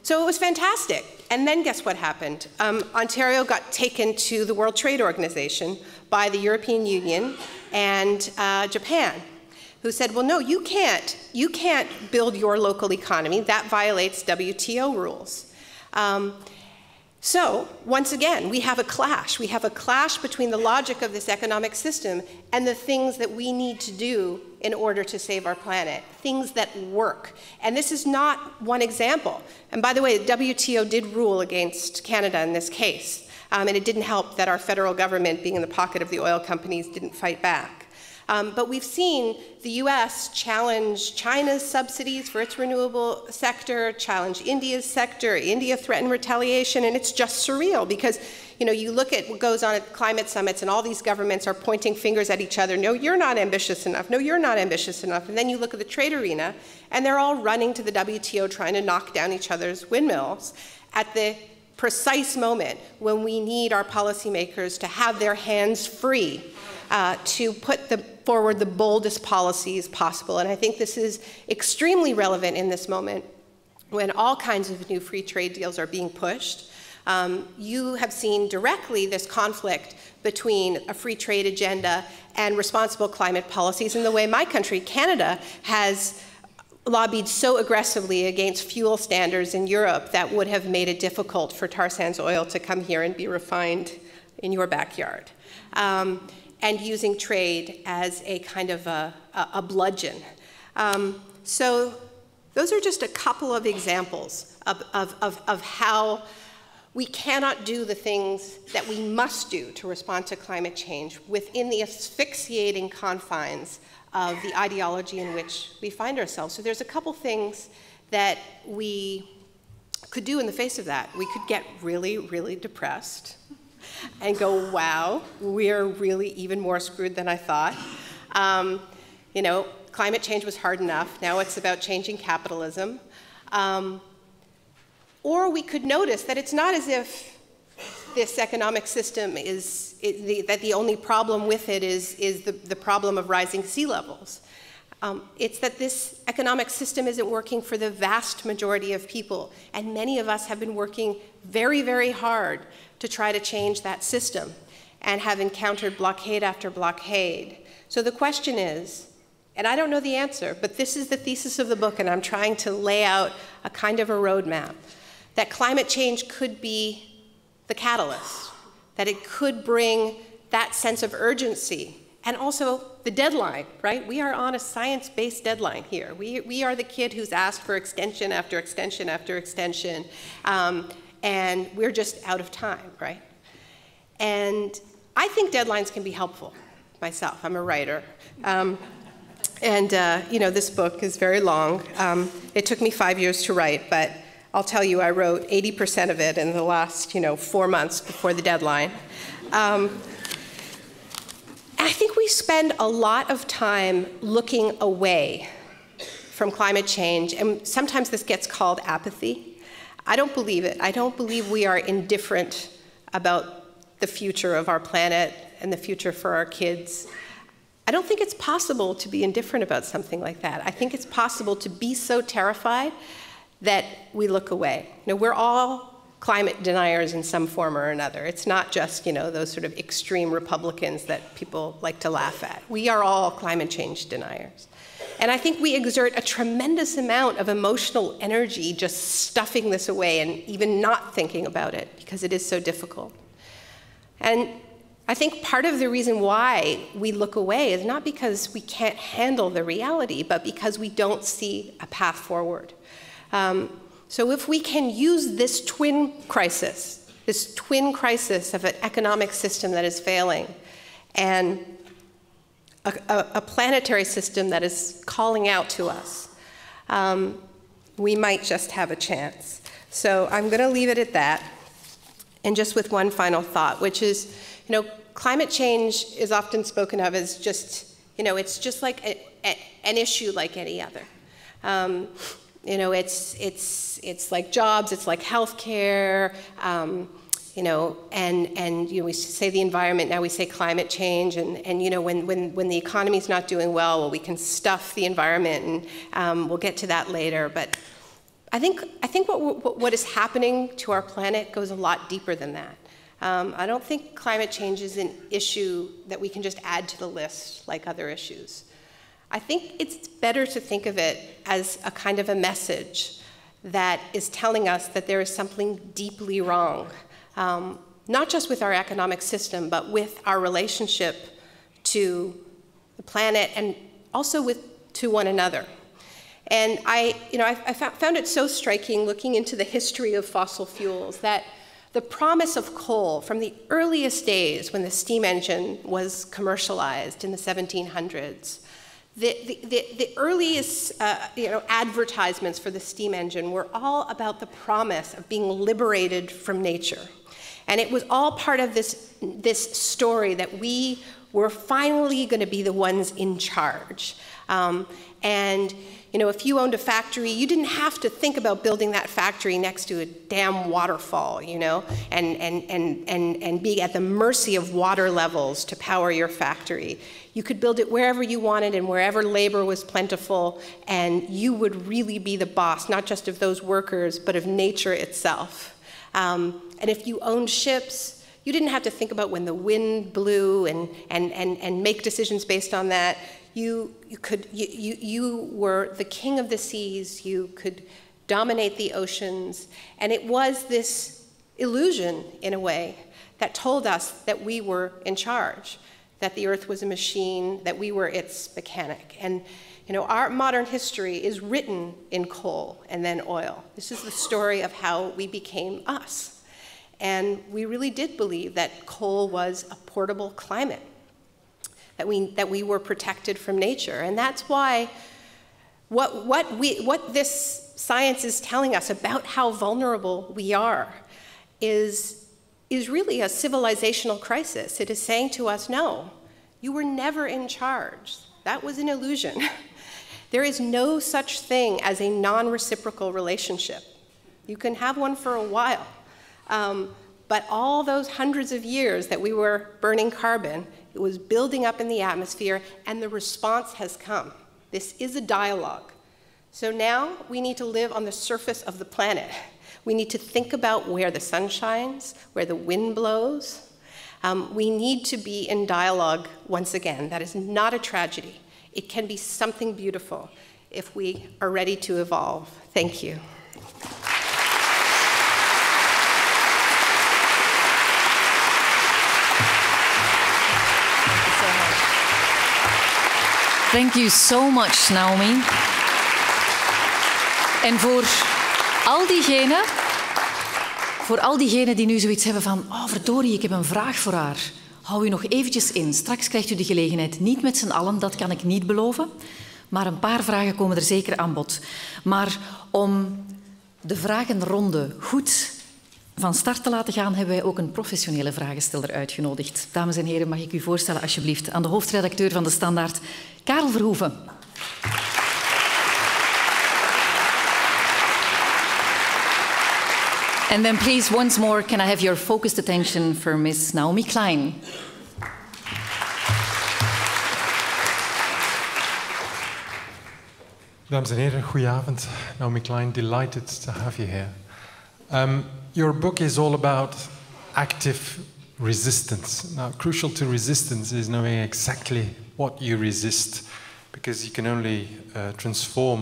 So it was fantastic. And then guess what happened? Ontario got taken to the World Trade Organization by the European Union and Japan, who said, well, no, you can't build your local economy. That violates WTO rules. So once again, we have a clash. We have a clash between the logic of this economic system and the things that we need to do in order to save our planet, things that work. And this is not one example. And by the way, the WTO did rule against Canada in this case. And it didn't help that our federal government, being in the pocket of the oil companies, didn't fight back. But we've seen the US challenge China's subsidies for its renewable sector, challenge India's sector, India threatened retaliation, and it's just surreal because, you look at what goes on at climate summits and all these governments are pointing fingers at each other. No, you're not ambitious enough. No, you're not ambitious enough. And then you look at the trade arena and they're all running to the WTO trying to knock down each other's windmills at the precise moment when we need our policymakers to have their hands free to put forward the boldest policies possible. And I think this is extremely relevant in this moment when all kinds of new free trade deals are being pushed. You have seen directly this conflict between a free trade agenda and responsible climate policies in the way my country, Canada, has lobbied so aggressively against fuel standards in Europe that would have made it difficult for tar sands oil to come here and be refined in your backyard. And using trade as a kind of a bludgeon. So those are just a couple of examples of how we cannot do the things that we must do to respond to climate change within the asphyxiating confines of the ideology in which we find ourselves. So there's a couple things that we could do in the face of that. We could get really, really depressed and go, wow, we're really even more screwed than I thought. climate change was hard enough. Now it's about changing capitalism. Or we could notice that it's not as if this economic system that the only problem with it is the problem of rising sea levels. It's that this economic system isn't working for the vast majority of people, and many of us have been working very, very hard to try to change that system and have encountered blockade after blockade. So the question is, and I don't know the answer, but this is the thesis of the book, and I'm trying to lay out a kind of a roadmap, that climate change could be the catalyst, that it could bring that sense of urgency, and also the deadline, right? We are on a science-based deadline here. We are the kid who's asked for extension after extension after extension, and we're just out of time, right? And I think deadlines can be helpful myself. I'm a writer. You know, this book is very long. It took me 5 years to write, but I'll tell you, I wrote 80% of it in the last, 4 months before the deadline. And I think we spend a lot of time looking away from climate change, and sometimes this gets called apathy. I don't believe it. I don't believe we are indifferent about the future of our planet and the future for our kids. I don't think it's possible to be indifferent about something like that. I think it's possible to be so terrified that we look away. We're all climate deniers in some form or another. It's not just, those sort of extreme Republicans that people like to laugh at. We are all climate change deniers. And I think we exert a tremendous amount of emotional energy just stuffing this away and even not thinking about it because it is so difficult. And I think part of the reason why we look away is not because we can't handle the reality, but because we don't see a path forward. So if we can use this twin crisis of an economic system that is failing and a planetary system that is calling out to us, we might just have a chance. So I'm going to leave it at that, and just with one final thought, which is, climate change is often spoken of as just, it's just like an issue like any other. It's like jobs, it's like healthcare, and we say the environment, now we say climate change, and when the economy's not doing well, we can stuff the environment, and we'll get to that later. But I think what is happening to our planet goes a lot deeper than that. I don't think climate change is an issue that we can just add to the list like other issues. I think it's better to think of it as a kind of a message that is telling us that there is something deeply wrong, not just with our economic system, but with our relationship to the planet and also to one another. And I found it so striking looking into the history of fossil fuels that the promise of coal from the earliest days when the steam engine was commercialized in the 1700s, the earliest advertisements for the steam engine were all about the promise of being liberated from nature. And it was all part of this story that we were finally going to be the ones in charge. If you owned a factory, you didn't have to think about building that factory next to a damn waterfall, and be at the mercy of water levels to power your factory. You could build it wherever you wanted and wherever labor was plentiful, and you would really be the boss, not just of those workers, but of nature itself. And if you owned ships, you didn't have to think about when the wind blew and make decisions based on that. You were the king of the seas, you could dominate the oceans, and it was this illusion, in a way, that told us that we were in charge, that the earth was a machine, that we were its mechanic. And our modern history is written in coal and then oil. This is the story of how we became us. And we really did believe that coal was a portable climate, that we were protected from nature. And that's why what this science is telling us about how vulnerable we are is really a civilizational crisis. It is saying to us, no, you were never in charge. That was an illusion. There is no such thing as a non-reciprocal relationship. You can have one for a while, but all those hundreds of years that we were burning carbon, it was building up in the atmosphere, and the response has come. This is a dialogue. So now we need to live on the surface of the planet. We need to think about where the sun shines, where the wind blows. We need to be in dialogue once again. That is not a tragedy. It can be something beautiful if we are ready to evolve. Thank you. Thank you so much, Naomi. En voor al diegenen die nu zoiets hebben van oh verdorie, ik heb een vraag voor haar. Hou u nog eventjes in. Straks krijgt u de gelegenheid. Niet met z'n allen, dat kan ik niet beloven. Maar een paar vragen komen er zeker aan bod. Maar om de vragenronde goed van start te laten gaan, hebben wij ook een professionele vragensteller uitgenodigd. Dames en heren, mag ik u voorstellen alsjeblieft aan de hoofdredacteur van De Standaard, Karel Verhoeven. And then please, once more, can I have your focused attention for Miss Naomi Klein. Dames en heren, goedenavond. Naomi Klein, delighted to have you here. Your book is all about active resistance. Now, crucial to resistance is knowing exactly what you resist, because you can only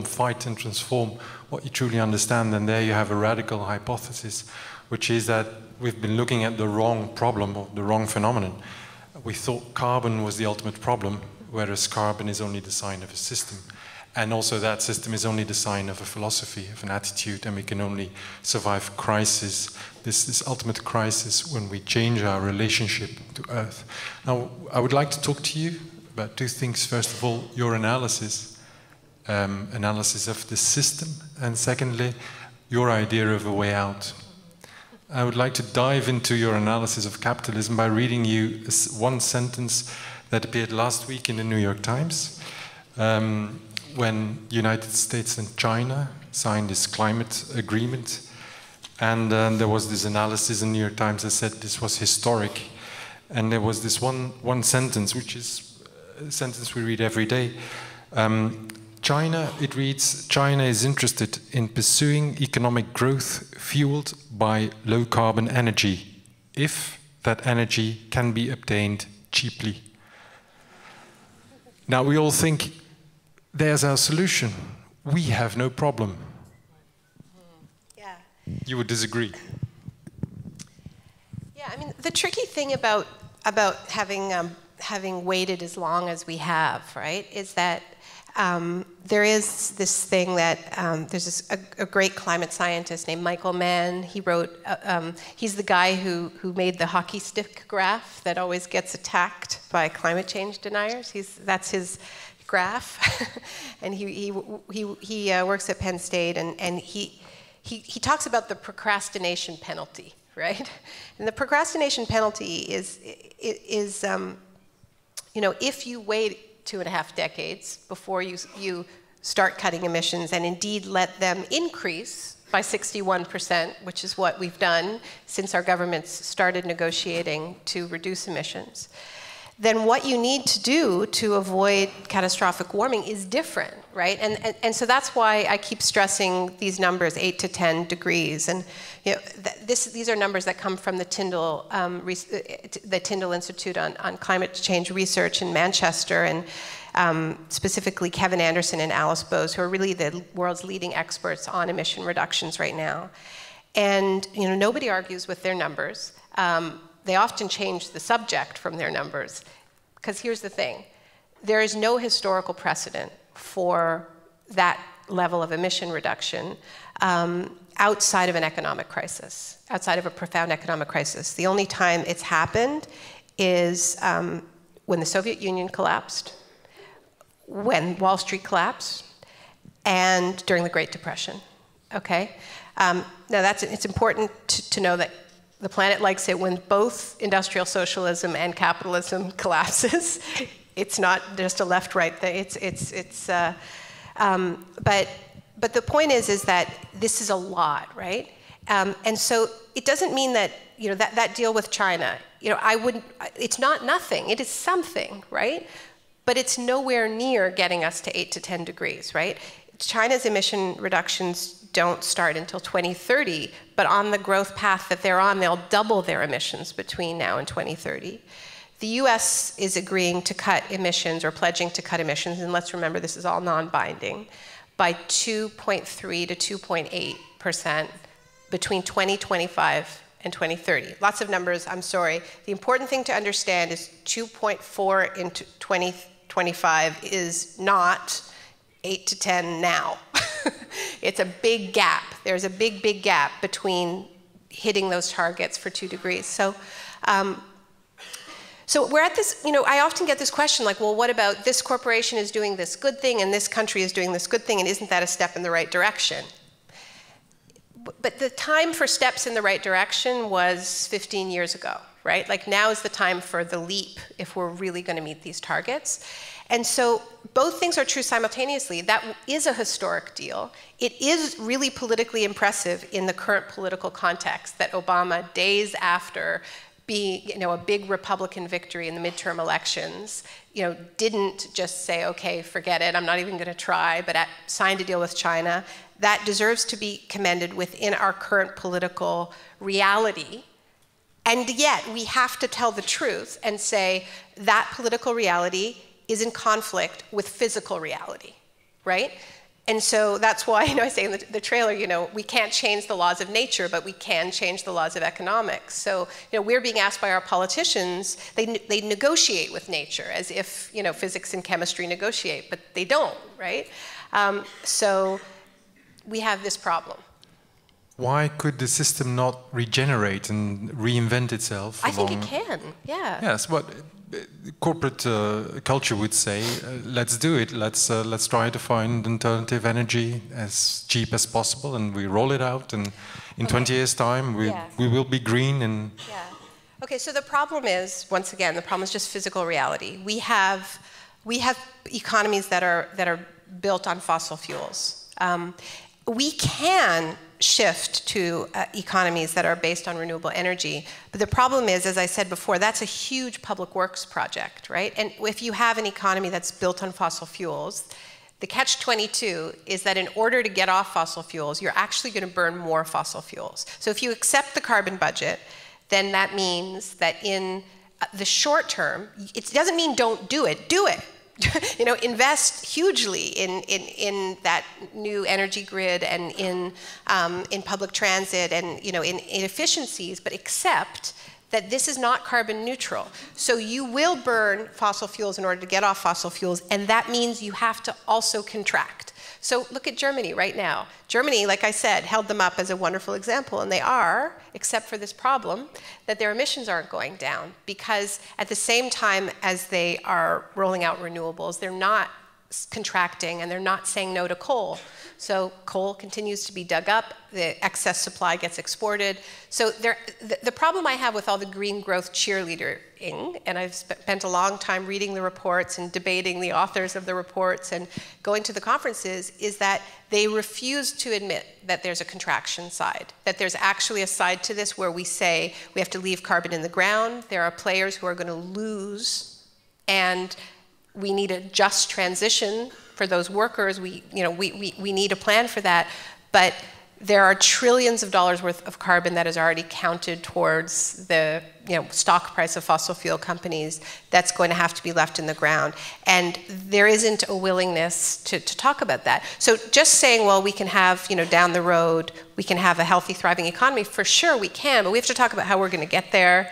fight and transform what you truly understand. And there you have a radical hypothesis, which is that we've been looking at the wrong problem or the wrong phenomenon. We thought carbon was the ultimate problem, whereas carbon is only the sign of a system. And also that system is only the sign of a philosophy, of an attitude, and we can only survive crisis, this ultimate crisis, when we change our relationship to Earth. Now, I would like to talk to you about two things. First of all, your analysis of the system, and secondly, your idea of a way out. I would like to dive into your analysis of capitalism by reading you one sentence that appeared last week in the New York Times. When United States and China signed this climate agreement, and there was this analysis in the New York Times that said this was historic, and there was this one sentence, which is a sentence we read every day. It reads, China is interested in pursuing economic growth fueled by low carbon energy, if that energy can be obtained cheaply. Now we all think, there's our solution. We have no problem. Yeah. You would disagree? Yeah, I mean, the tricky thing about having waited as long as we have, right, is that there is this thing that there's a great climate scientist named Michael Mann. He wrote. He's the guy who made the hockey stick graph that always gets attacked by climate change deniers. That's his graph, and he works at Penn State, and he talks about the procrastination penalty, right? And the procrastination penalty is you know, if you wait 2.5 decades before you start cutting emissions and indeed let them increase by 61%, which is what we've done since our governments started negotiating to reduce emissions, then what you need to do to avoid catastrophic warming is different, right? And so that's why I keep stressing these numbers, 8 to 10 degrees. And you know, these are numbers that come from the Tyndall Institute on Climate Change Research in Manchester, and specifically Kevin Anderson and Alice Bowes, who are really the world's leading experts on emission reductions right now. And you know, nobody argues with their numbers. They often change the subject from their numbers. Because here's the thing. There is no historical precedent for that level of emission reduction outside of an economic crisis, outside of a profound economic crisis. The only time it's happened is when the Soviet Union collapsed, when Wall Street collapsed, and during the Great Depression. Okay? Now it's important to know that the planet likes it when both industrial socialism and capitalism collapses. It's not just a left-right thing. But the point is that this is a lot, right? And so it doesn't mean that, that deal with China, it's not nothing, it is something, right? But it's nowhere near getting us to 8 to 10 degrees, right? China's emission reductions don't start until 2030, but on the growth path that they're on, they'll double their emissions between now and 2030. The US is agreeing to cut emissions, or pledging to cut emissions, and let's remember this is all non-binding, by 2.3 to 2.8% between 2025 and 2030. Lots of numbers, I'm sorry. The important thing to understand is 2.4 in 2025 is not 8 to 10 now. It's a big gap. There's a big, big gap between hitting those targets for 2 degrees. So we're at this, I often get this question like, well, what about this corporation is doing this good thing and this country is doing this good thing, and isn't that a step in the right direction? But the time for steps in the right direction was 15 years ago, right? Like now is the time for the leap if we're really going to meet these targets. And so both things are true simultaneously. That is a historic deal. It is really politically impressive in the current political context that Obama, days after being, a big Republican victory in the midterm elections, didn't just say, okay, forget it, I'm not even going to try, but signed a deal with China. That deserves to be commended within our current political reality. And yet, we have to tell the truth and say that political reality is in conflict with physical reality, right? And so that's why, I say in the trailer, we can't change the laws of nature, but we can change the laws of economics. So, we're being asked by our politicians, they negotiate with nature as if, physics and chemistry negotiate, but they don't, right? So we have this problem. Why could the system not regenerate and reinvent itself? I think it can, yeah. Yes, but corporate culture would say, let's do it. Let's try to find alternative energy as cheap as possible, and we roll it out. And in 20 years' time, we will be green. And okay. So the problem is, once again, the problem is just physical reality. We have economies that are built on fossil fuels. We can shift to economies that are based on renewable energy. But the problem is, as I said before, that's a huge public works project, right? And if you have an economy that's built on fossil fuels, the catch-22 is that in order to get off fossil fuels, you're actually going to burn more fossil fuels. So if you accept the carbon budget, then that means that in the short term, it doesn't mean don't do it, do it. Invest hugely in that new energy grid and in public transit and in efficiencies, but accept that this is not carbon neutral. So you will burn fossil fuels in order to get off fossil fuels, and that means you have to also contract. So look at Germany right now. Germany, like I said, held them up as a wonderful example, and they are, except for this problem, that their emissions aren't going down, because at the same time as they are rolling out renewables, they're not contracting and they're not saying no to coal. So coal continues to be dug up, the excess supply gets exported. So the problem I have with all the green growth cheerleading, and I've spent a long time reading the reports and debating the authors of the reports and going to the conferences, is that they refuse to admit that there's a contraction side, that there's actually a side to this where we say we have to leave carbon in the ground, there are players who are going to lose, and we need a just transition for those workers. We need a plan for that, but there are trillions of dollars worth of carbon that is already counted towards the stock price of fossil fuel companies that's going to have to be left in the ground. And there isn't a willingness to talk about that. So just saying, well, we can have, down the road, we can have a healthy, thriving economy, for sure we can, but we have to talk about how we're going to get there.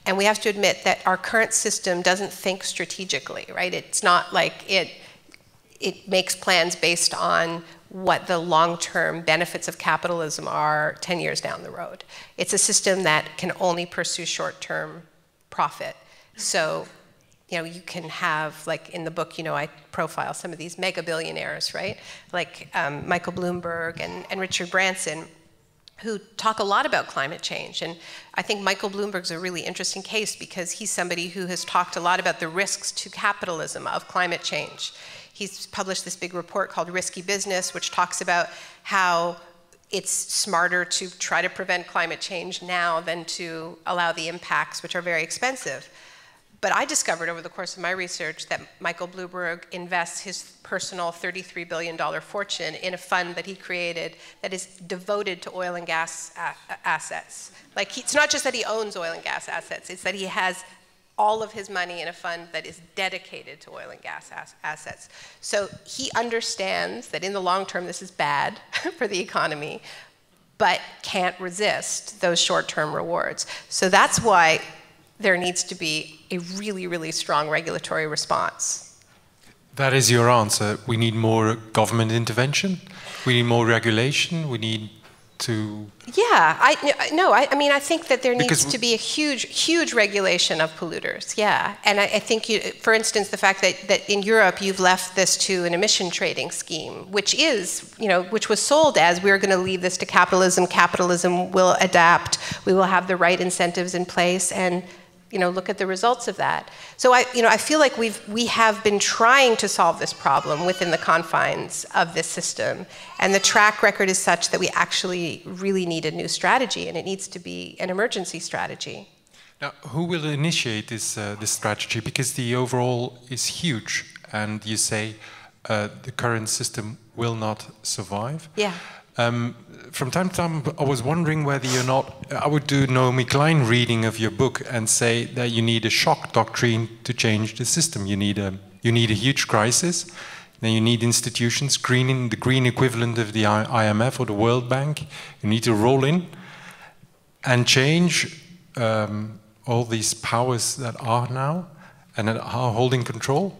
And we have to admit that our current system doesn't think strategically, right? It's not like it makes plans based on what the long-term benefits of capitalism are 10 years down the road. It's a system that can only pursue short-term profit. So, you can have, like in the book, I profile some of these mega billionaires, right? Like Michael Bloomberg and Richard Branson. who talk a lot about climate change. And I think Michael Bloomberg's a really interesting case because he's somebody who has talked a lot about the risks to capitalism of climate change. He's published this big report called Risky Business, which talks about how it's smarter to try to prevent climate change now than to allow the impacts, which are very expensive. But I discovered over the course of my research that Michael Bloomberg invests his personal $33 billion fortune in a fund that he created that is devoted to oil and gas assets. Like, it's not just that he owns oil and gas assets, it's that he has all of his money in a fund that is dedicated to oil and gas assets. So he understands that in the long term this is bad for the economy, but can't resist those short-term rewards. So that's why there needs to be a really, really strong regulatory response. That is your answer. We need more government intervention. We need more regulation. We need to... Yeah, I mean, I think that there needs to be a huge regulation of polluters, yeah. And I think, for instance, the fact that in Europe you've left this to an emission trading scheme, which is, which was sold as we're going to leave this to capitalism, capitalism will adapt, we will have the right incentives in place, and look at the results of that. So I feel like we have been trying to solve this problem within the confines of this system, and the track record is such that we actually really need a new strategy, and it needs to be an emergency strategy. Now, who will initiate this strategy? Because the overall is huge, and you say the current system will not survive. Yeah. From time to time, I was wondering whether you're not... I would do Naomi Klein reading of your book and say that you need a shock doctrine to change the system. You need a huge crisis. Then you need institutions, the green equivalent of the IMF or the World Bank. You need to roll in and change all these powers that are now and that are holding control.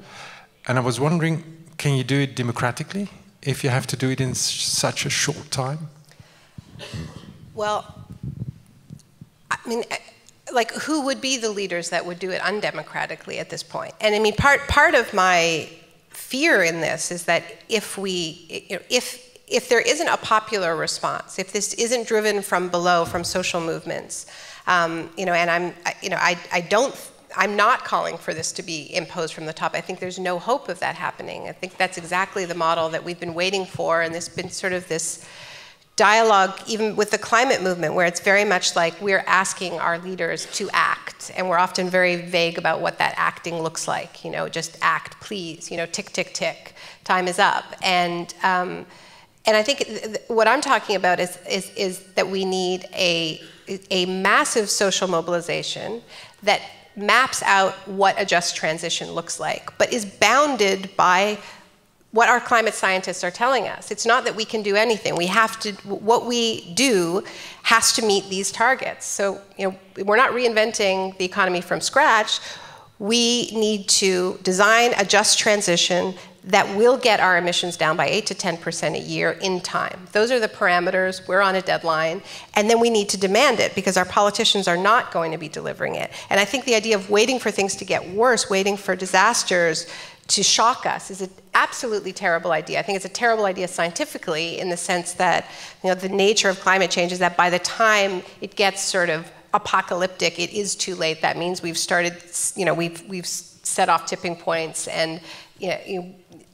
And I was wondering, can you do it democratically if you have to do it in such a short time? Well, I mean, like, who would be the leaders that would do it undemocratically at this point? And I mean, part of my fear in this is that if there isn't a popular response, if this isn't driven from below, from social movements, and I'm not calling for this to be imposed from the top. I think there's no hope of that happening. I think that's exactly the model that we've been waiting for, and there's been sort of this dialogue even with the climate movement where it's very much like we're asking our leaders to act, and we're often very vague about what that acting looks like. Just act, please, tick, tick, tick, time is up. And I think what I'm talking about is that we need a massive social mobilization that maps out what a just transition looks like, but is bounded by what our climate scientists are telling us. It's not that we can do anything. We have to, what we do has to meet these targets. So, we're not reinventing the economy from scratch. We need to design a just transition that will get our emissions down by 8 to 10% a year in time. Those are the parameters. We're on a deadline. And then we need to demand it because our politicians are not going to be delivering it. And I think the idea of waiting for things to get worse, waiting for disasters to shock us is an absolutely terrible idea. I think it's a terrible idea scientifically in the sense that the nature of climate change is that by the time it gets sort of apocalyptic, it is too late. That means we've started, we've set off tipping points, and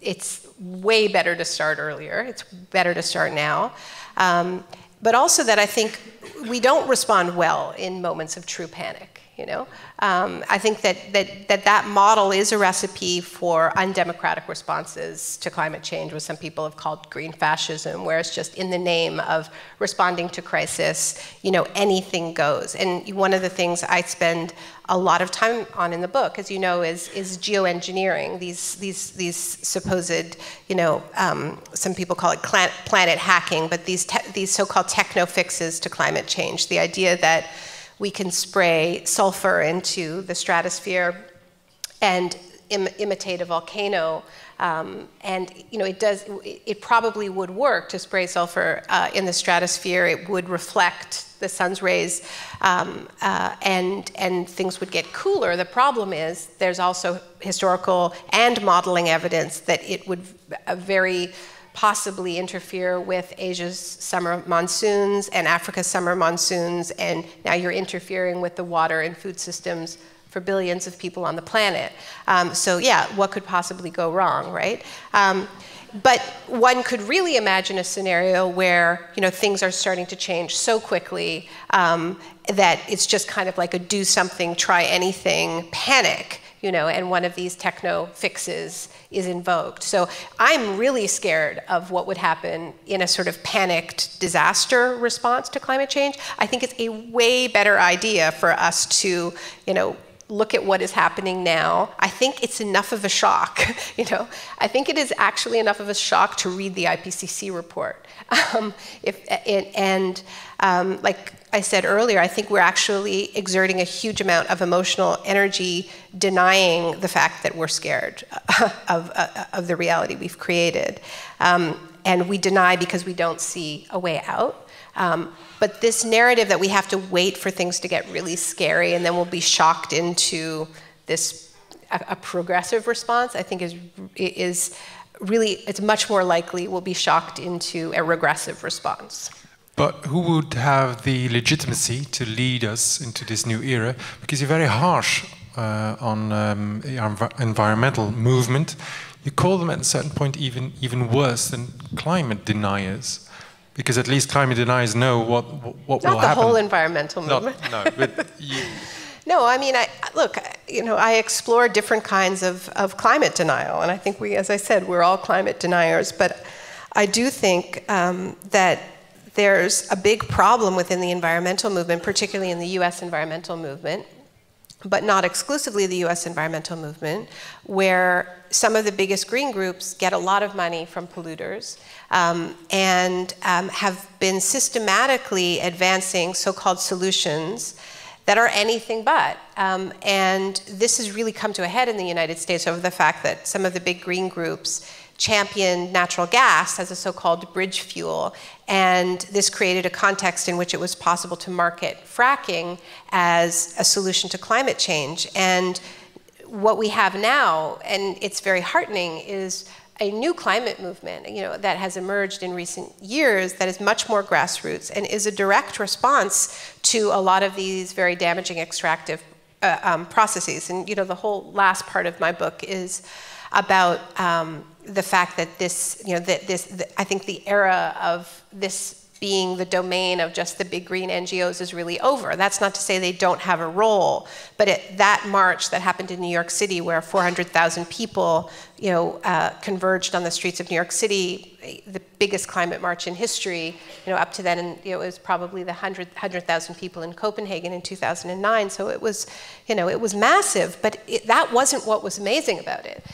it's way better to start earlier. It's better to start now. But also that I think we don't respond well in moments of true panic. I think that model is a recipe for undemocratic responses to climate change, what some people have called green fascism, where it's just in the name of responding to crisis, anything goes. And one of the things I spend a lot of time on in the book, as you know, is geoengineering, these supposed, some people call it planet hacking, but these so-called techno fixes to climate change. The idea that we can spray sulfur into the stratosphere and imitate a volcano, and it probably would work to spray sulfur in the stratosphere. It would reflect the sun's rays, and things would get cooler. The problem is there's also historical and modeling evidence that it would very possibly interfere with Asia's summer monsoons and Africa's summer monsoons, and now you're interfering with the water and food systems for billions of people on the planet. So yeah, what could possibly go wrong, right? But one could really imagine a scenario where, you know, things are starting to change so quickly that it's just kind of like a do something, try anything panic, you know, and one of these techno fixes is invoked. So I'm really scared of what would happen in a sort of panicked disaster response to climate change. I think it's a way better idea for us to, you know, look at what is happening now. I think it's enough of a shock, you know. I think it is actually enough of a shock to read the IPCC report. Like I said earlier, I think we're actually exerting a huge amount of emotional energy denying the fact that we're scared of the reality we've created. And we deny because we don't see a way out. But this narrative that we have to wait for things to get really scary and then we'll be shocked into this a progressive response, I think is really, it's much more likely we'll be shocked into a regressive response. But who would have the legitimacy to lead us into this new era? Because you're very harsh on the environmental movement. You call them at a certain point even worse than climate deniers. Because at least climate deniers know what will happen. Not the whole environmental movement. No, but you... No, I mean, look, you know, I explore different kinds of climate denial, and I think we, as I said, we're all climate deniers, but I do think that there's a big problem within the environmental movement, particularly in the US environmental movement, but not exclusively the US environmental movement, where some of the biggest green groups get a lot of money from polluters and have been systematically advancing so-called solutions that are anything but. And this has really come to a head in the United States over the fact that some of the big green groups championed natural gas as a so-called bridge fuel, and this created a context in which it was possible to market fracking as a solution to climate change. And what we have now, and it's very heartening, is a new climate movement, you know, that has emerged in recent years that is much more grassroots and is a direct response to a lot of these very damaging extractive processes. And you know, the whole last part of my book is about the fact that this, you know, I think the era of this being the domain of just the big green NGOs is really over. That's not to say they don't have a role, but that march that happened in New York City, where 400,000 people, you know, converged on the streets of New York City, the biggest climate march in history, you know, up to then, and you know, it was probably the 100,000 people in Copenhagen in 2009. So it was, you know, it was massive, but that wasn't what was amazing about it.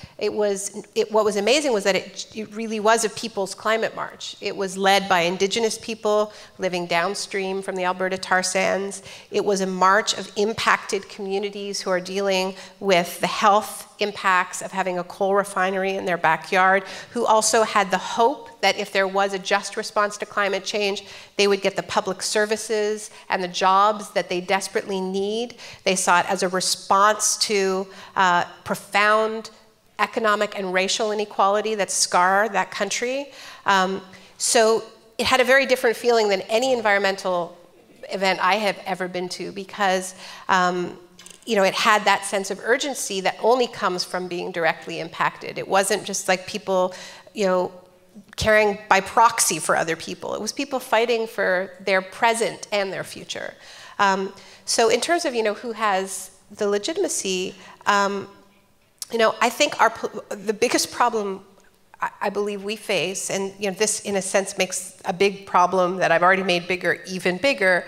What was amazing was that it really was a people's climate march. It was led by indigenous people living downstream from the Alberta tar sands. It was a march of impacted communities who are dealing with the health impacts of having a coal refinery in their backyard, who also had the hope that if there was a just response to climate change, they would get the public services and the jobs that they desperately need. They saw it as a response to profound economic and racial inequality that scar that country. So it had a very different feeling than any environmental event I have ever been to, because you know, it had that sense of urgency that only comes from being directly impacted. It wasn't just like people, you know, caring by proxy for other people. It was people fighting for their present and their future. So in terms of, you know, who has the legitimacy, you know, I think the biggest problem I believe we face, and you know, this in a sense makes a big problem that I've already made bigger even bigger,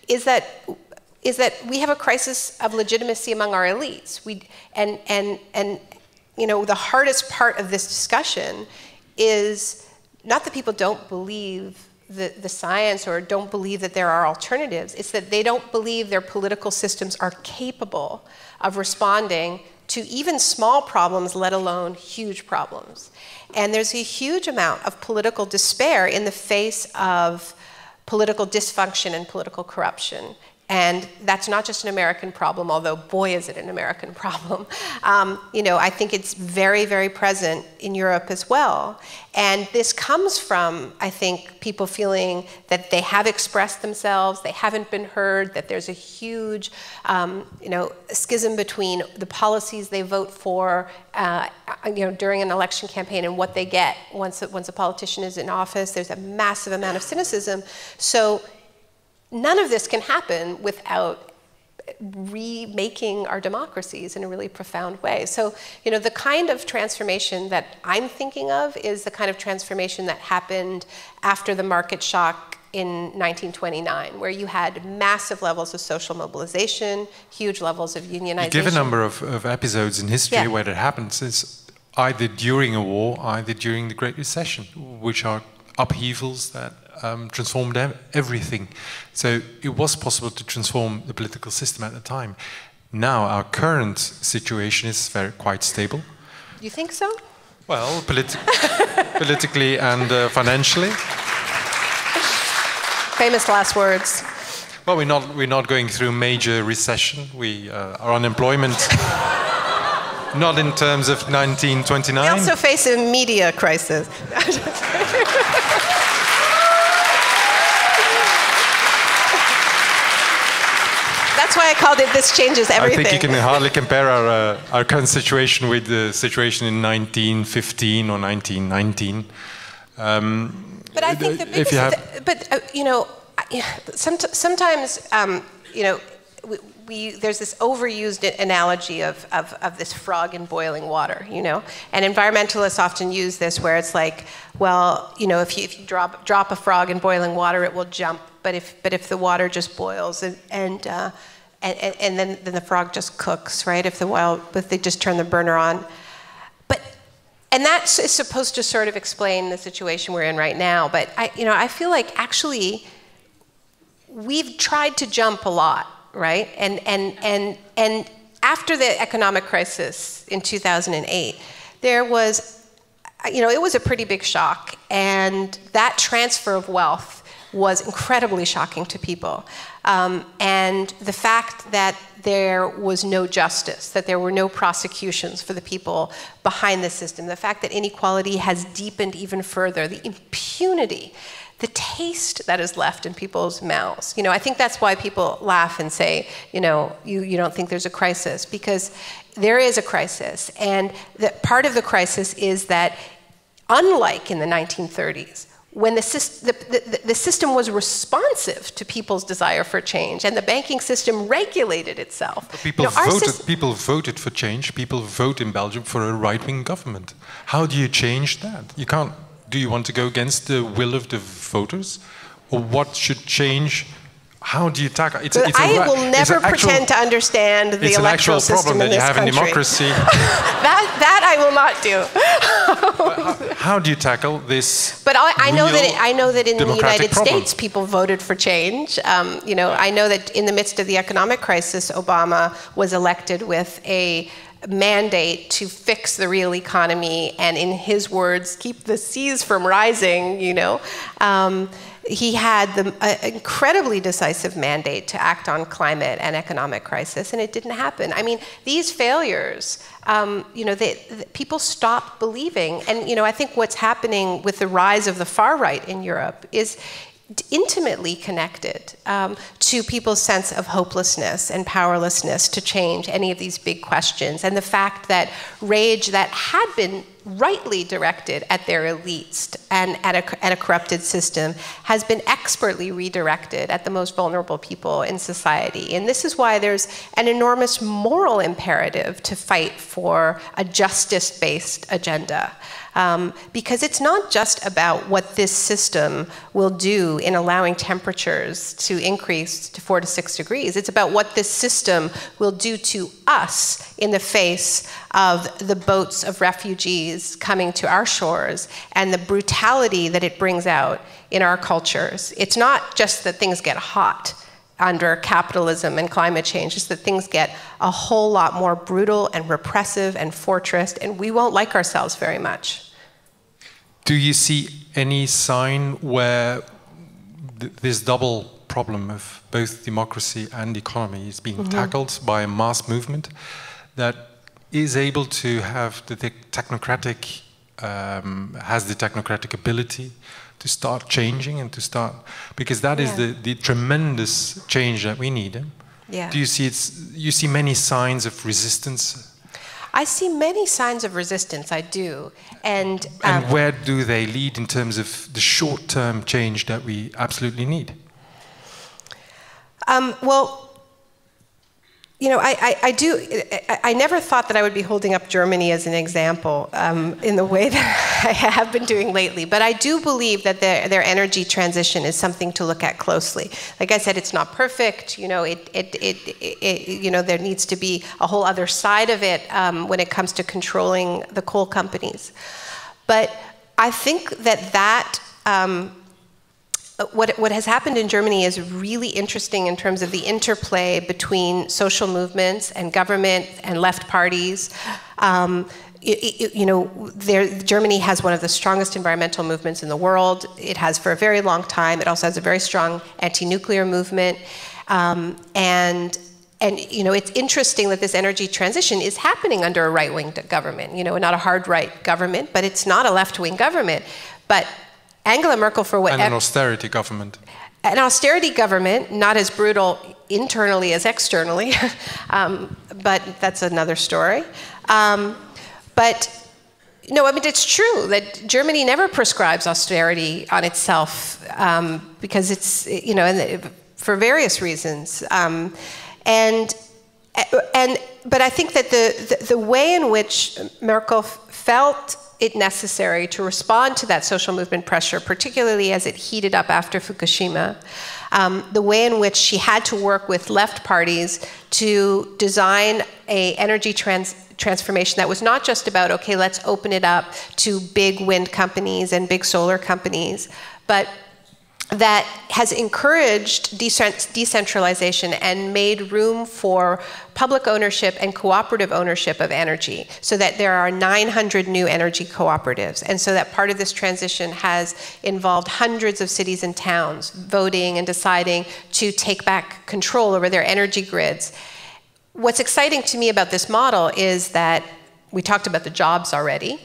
is that we have a crisis of legitimacy among our elites. And you know, the hardest part of this discussion is not that people don't believe the science or don't believe that there are alternatives. It's that they don't believe their political systems are capable of responding to even small problems, let alone huge problems. And there's a huge amount of political despair in the face of political dysfunction and political corruption. And that's not just an American problem, although boy is it an American problem. I think it's very, very present in Europe as well. And this comes from, I think, people feeling that they have expressed themselves, they haven't been heard, that there's a huge, schism between the policies they vote for, during an election campaign and what they get once a politician is in office. There's a massive amount of cynicism. So none of this can happen without remaking our democracies in a really profound way. So, the kind of transformation that I'm thinking of is the kind of transformation that happened after the market shock in 1929, where you had massive levels of social mobilization, huge levels of unionization. You give a number of episodes in history where that happens. It's either during a war, either during the Great Recession, which are upheavals that transformed everything. So it was possible to transform the political system at the time. Now our current situation is quite stable. You think so? Well, politically and financially. Famous last words. Well, we're not going through major recession. Our unemployment, not in terms of 1929. We also face a media crisis. That's why I called it "This Changes Everything." I think you can hardly compare our current situation with the situation in 1915 or 1919. But I think the biggest, sometimes there's this overused analogy of this frog in boiling water, and environmentalists often use this where it's like, well, if you drop a frog in boiling water, it will jump, but if the water just boils and then the frog just cooks, right? If they just turn the burner on. And that is supposed to sort of explain the situation we're in right now. But I feel like actually we've tried to jump a lot, right? And after the economic crisis in 2008, there was, it was a pretty big shock, and that transfer of wealth was incredibly shocking to people. And the fact that there was no justice, that there were no prosecutions for the people behind the system, the fact that inequality has deepened even further, the impunity, the taste that is left in people's mouths. I think that's why people laugh and say, you don't think there's a crisis, because there is a crisis. And part of the crisis is that, unlike in the 1930s, when the system was responsive to people's desire for change, and the banking system regulated itself. People voted for change. People vote in Belgium for a right-wing government. How do you change that? You can't. Do you want to go against the will of the voters, or what should change? How do you tackle it? I will never pretend to understand the electoral system in this country. It's an actual problem that you have in democracy. that I will not do. How do you tackle this? But I know that in the United problem? States, people voted for change. I know that in the midst of the economic crisis, Obama was elected with a mandate to fix the real economy and, in his words, keep the seas from rising. He had the incredibly decisive mandate to act on climate and economic crisis, and it didn't happen. I mean, these failures, people stopped believing. And, I think what's happening with the rise of the far right in Europe is intimately connected to people's sense of hopelessness and powerlessness to change any of these big questions, and the fact that rage that had been rightly directed at their elites and at a corrupted system has been expertly redirected at the most vulnerable people in society. And this is why there's an enormous moral imperative to fight for a justice-based agenda. Because it's not just about what this system will do in allowing temperatures to increase to 4 to 6 degrees. It's about what this system will do to us in the face of the boats of refugees coming to our shores and the brutality that it brings out in our cultures. It's not just that things get hot under capitalism and climate change, it's that things get a whole lot more brutal and repressive and fortressed, and we won't like ourselves very much. Do you see any sign where this double problem of both democracy and economy is being tackled by a mass movement that is able to have the technocratic, has the technocratic ability to start changing and to start, because that is the tremendous change that we need. Yeah. Do you see you see many signs of resistance? I see many signs of resistance, I do. And where do they lead in terms of the short-term change that we absolutely need? Well, you know, I never thought that I would be holding up Germany as an example in the way that I have been doing lately. But I do believe that their energy transition is something to look at closely. Like I said, it's not perfect. You know, you know, there needs to be a whole other side of it when it comes to controlling the coal companies. But I think that what has happened in Germany is really interesting in terms of the interplay between social movements and government and left parties. You know, Germany has one of the strongest environmental movements in the world. It has for a very long time. It also has a very strong anti-nuclear movement. And you know, it's interesting that this energy transition is happening under a right-wing government. You know, not a hard-right government, but it's not a left-wing government. But Angela Merkel, for whatever... And an austerity government. An austerity government, not as brutal internally as externally, but that's another story. But, no, I mean, it's true that Germany never prescribes austerity on itself because it's, you know, for various reasons. But I think that the way in which Merkel felt it necessary to respond to that social movement pressure, particularly as it heated up after Fukushima, the way in which she had to work with left parties to design an energy transformation that was not just about, okay, let's open it up to big wind companies and big solar companies, but that has encouraged decentralization and made room for public ownership and cooperative ownership of energy, so that there are 900 new energy cooperatives. And so that part of this transition has involved hundreds of cities and towns voting and deciding to take back control over their energy grids. What's exciting to me about this model is that we talked about the jobs already,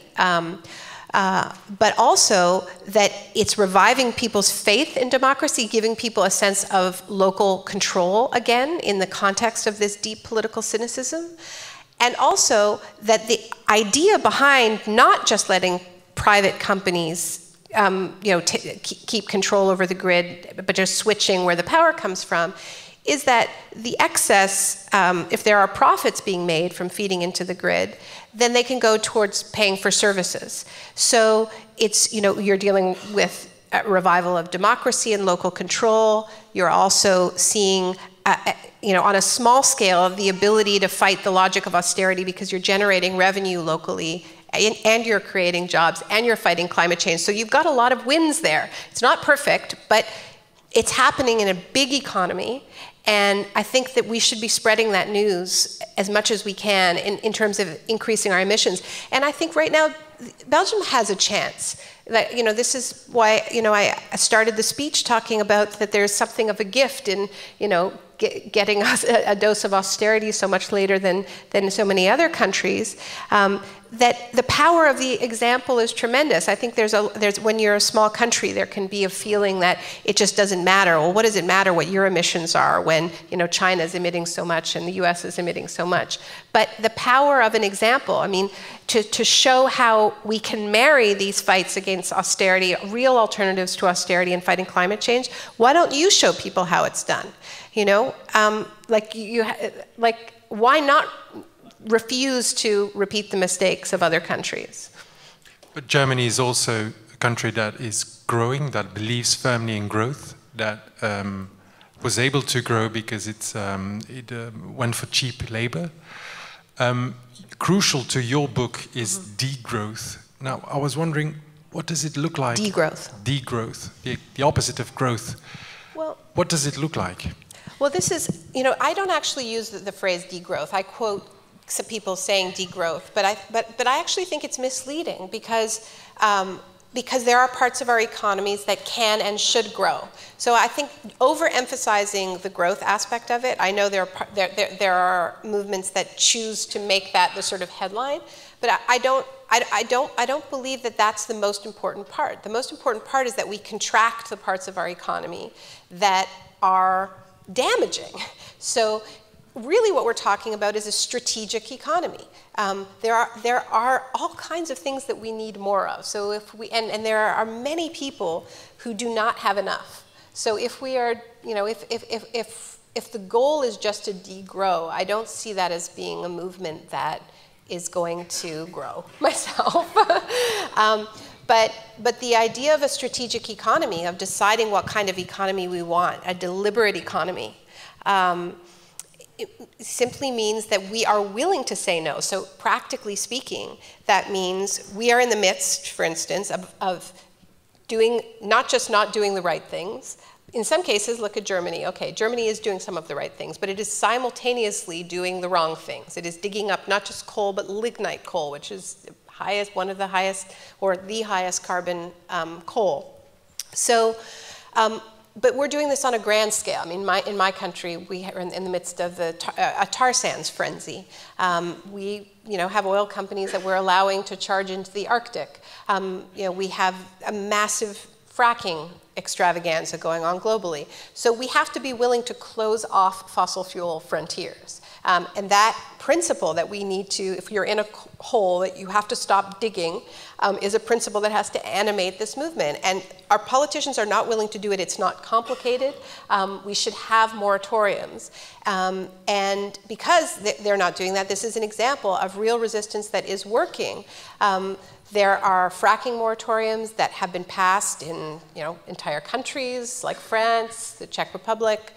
but also that it's reviving people's faith in democracy, giving people a sense of local control again in the context of this deep political cynicism. And also that the idea behind not just letting private companies you know, keep control over the grid, but just switching where the power comes from, is that the excess, if there are profits being made from feeding into the grid, then they can go towards paying for services. So it's, you know, you're dealing with a revival of democracy and local control. You're also seeing, you know, on a small scale, the ability to fight the logic of austerity because you're generating revenue locally and you're creating jobs and you're fighting climate change. So you've got a lot of wins there. It's not perfect, but it's happening in a big economy. And I think that we should be spreading that news as much as we can in terms of increasing our emissions. And I think right now, Belgium has a chance. That, you know, this is why, you know, I started the speech talking about that there's something of a gift in, you know, getting us a dose of austerity so much later than so many other countries. That the power of the example is tremendous. I think there's when you're a small country, there can be a feeling that it just doesn't matter. Well, what does it matter what your emissions are when, you know, China is emitting so much and the US is emitting so much? But the power of an example, I mean, to show how we can marry these fights against austerity, real alternatives to austerity and fighting climate change, why don't you show people how it's done? You know, like why not refuse to repeat the mistakes of other countries? But Germany is also a country that is growing, that believes firmly in growth, that was able to grow because it went for cheap labor. Crucial to your book is degrowth. Now, I was wondering, what does it look like? Degrowth. Degrowth, the opposite of growth. Well, what does it look like? Well, this is, you know, I don't actually use the phrase degrowth. I quote some people saying degrowth, but I actually think it's misleading because because there are parts of our economies that can and should grow. So I think overemphasizing the growth aspect of it, I know there are movements that choose to make that the sort of headline, but I don't believe that that's the most important part. The most important part is that we contract the parts of our economy that are damaging. So really what we're talking about is a strategic economy. There are all kinds of things that we need more of. So if we, and there are many people who do not have enough. So if we are, you know, if the goal is just to degrow, I don't see that as being a movement that is going to grow myself. But the idea of a strategic economy, of deciding what kind of economy we want, a deliberate economy, it simply means that we are willing to say no. So practically speaking, that means we are in the midst, for instance, of doing, not just not doing the right things. In some cases, look at Germany. Okay, Germany is doing some of the right things, but it is simultaneously doing the wrong things. It is digging up not just coal, but lignite coal, which is one of the highest, or the highest carbon coal. So, but we're doing this on a grand scale. I mean, in my country, we are in the midst of a tar sands frenzy. We, have oil companies that we're allowing to charge into the Arctic. We have a massive fracking extravaganza going on globally. So we have to be willing to close off fossil fuel frontiers. And that principle that we need to, if you're in a hole that you have to stop digging, is a principle that has to animate this movement. And our politicians are not willing to do it. It's not complicated. We should have moratoriums. And because they're not doing that, this is an example of real resistance that is working. There are fracking moratoriums that have been passed in entire countries like France, the Czech Republic,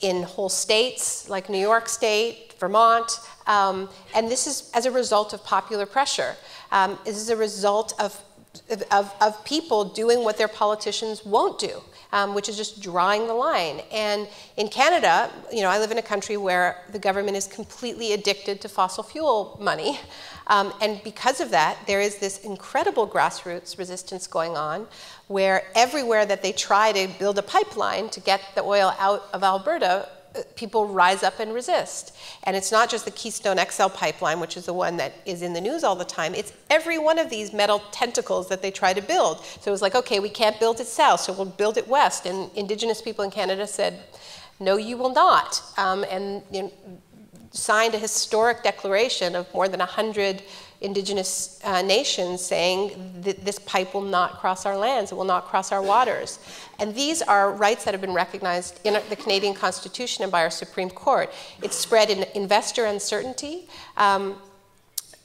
in whole states like New York State, Vermont, and this is as a result of popular pressure. This is a result of people doing what their politicians won't do, which is just drawing the line. And in Canada, I live in a country where the government is completely addicted to fossil fuel money. And because of that, there is this incredible grassroots resistance going on, where everywhere that they try to build a pipeline to get the oil out of Alberta, people rise up and resist. And it's not just the Keystone XL pipeline, which is the one that is in the news all the time. It's every one of these metal tentacles that they try to build. So it was like, okay, we can't build it south, so we'll build it west. And Indigenous people in Canada said, no, you will not. And signed a historic declaration of more than 100 Indigenous nations saying that this pipe will not cross our lands, it will not cross our waters. And these are rights that have been recognized in the Canadian Constitution and by our Supreme Court. It's spread in investor uncertainty.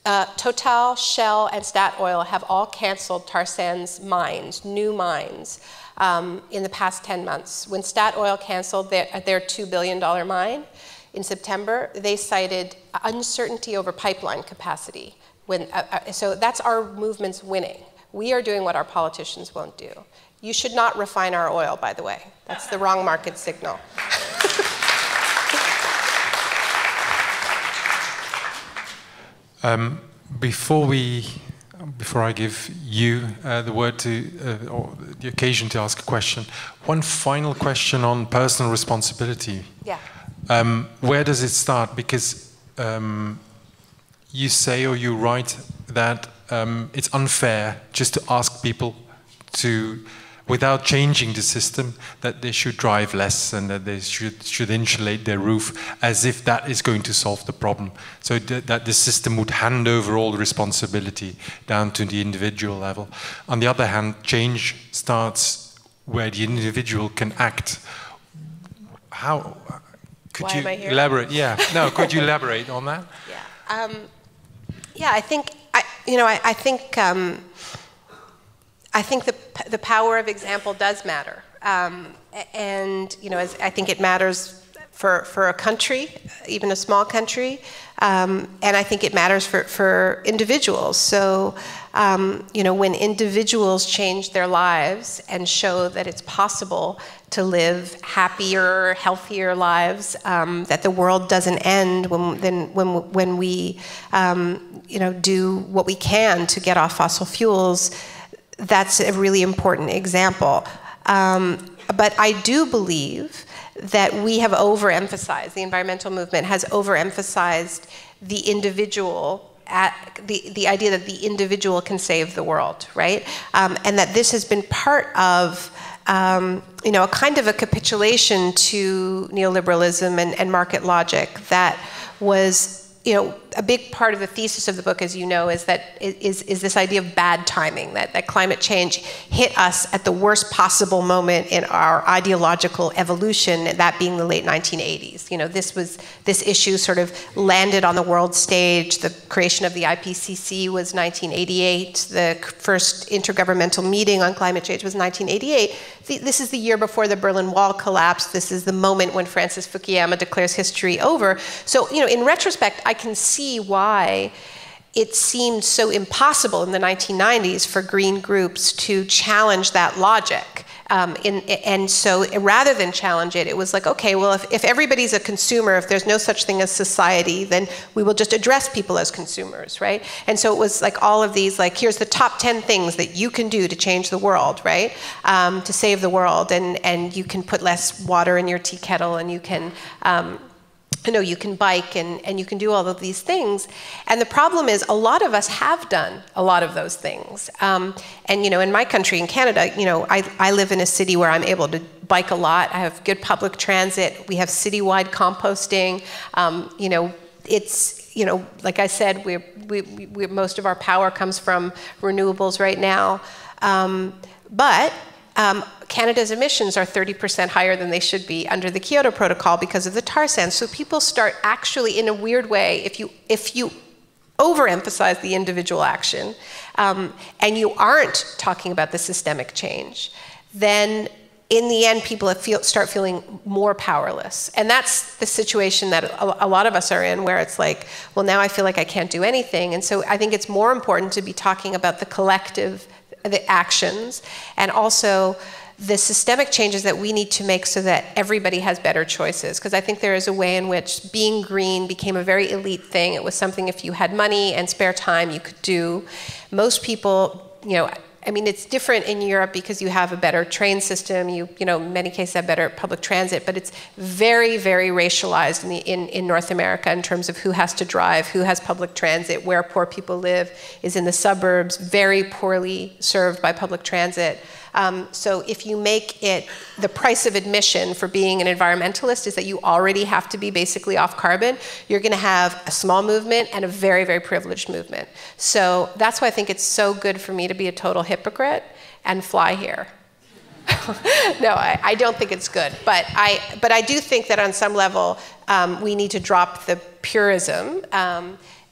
Total, Shell, and Statoil have all canceled tar sands mines, new mines, in the past 10 months. When Statoil canceled their $2 billion mine, in September, they cited uncertainty over pipeline capacity. So that's our movement's winning. We are doing what our politicians won't do. You should not refine our oil, by the way. That's the wrong market signal. Before I give you the word or the occasion to ask a question, one final question on personal responsibility. Yeah. Where does it start? Because you say or you write that it's unfair just to ask people to, without changing the system, that they should drive less and that they should insulate their roof, as if that is going to solve the problem. So that the system would hand over all the responsibility down to the individual level. On the other hand, change starts where the individual can act. How? Could you elaborate? Yeah. No. Could you elaborate on that? Yeah. Yeah. I think the power of example does matter, and I think it matters for a country, even a small country, and I think it matters for individuals. So, when individuals change their lives and show that it's possible to live happier, healthier lives, that the world doesn't end when we, do what we can to get off fossil fuels, that's a really important example. But I do believe that we have overemphasized, the environmental movement has overemphasized the individual, the idea that the individual can save the world, right? And that this has been part of a kind of a capitulation to neoliberalism and market logic that was, a big part of the thesis of the book, as you know, is this idea of bad timing, that climate change hit us at the worst possible moment in our ideological evolution, that being the late 1980s. This issue sort of landed on the world stage. The creation of the IPCC was 1988. The first intergovernmental meeting on climate change was 1988. This is the year before the Berlin Wall collapsed. This is the moment when Francis Fukuyama declares history over. So, in retrospect, I can see why it seemed so impossible in the 1990s for green groups to challenge that logic. And so rather than challenge it, it was like, okay, well, if everybody's a consumer, if there's no such thing as society, then we will just address people as consumers, right? And so it was like all of these, like, here's the top 10 things that you can do to change the world, right? To save the world, and you can put less water in your tea kettle, and you can you can bike, and you can do all of these things. And the problem is, a lot of us have done a lot of those things. And in my country, in Canada, I live in a city where I'm able to bike a lot. I have good public transit. We have citywide composting. It's, like I said, we most of our power comes from renewables right now. But Canada's emissions are 30% higher than they should be under the Kyoto Protocol because of the tar sands. So people start actually, in a weird way, if you overemphasize the individual action, and you aren't talking about the systemic change, then in the end, people start feeling more powerless. And that's the situation that a lot of us are in, where it's like, well, now I feel like I can't do anything. And so I think it's more important to be talking about the collective, the actions, and also the systemic changes that we need to make so that everybody has better choices. Because I think there is a way in which being green became a very elite thing. It was something, if you had money and spare time, you could do. Most people, it's different in Europe because you have a better train system. You in many cases have better public transit, but it's very, very racialized in North America in terms of who has to drive, who has public transit, where poor people live is in the suburbs, very poorly served by public transit. So if you make it the price of admission for being an environmentalist is that you already have to be basically off carbon, you're going to have a small movement and a very, very privileged movement. So that's why I think it's so good for me to be a total hypocrite and fly here. No, I don't think it's good. But I do think that on some level, we need to drop the purism.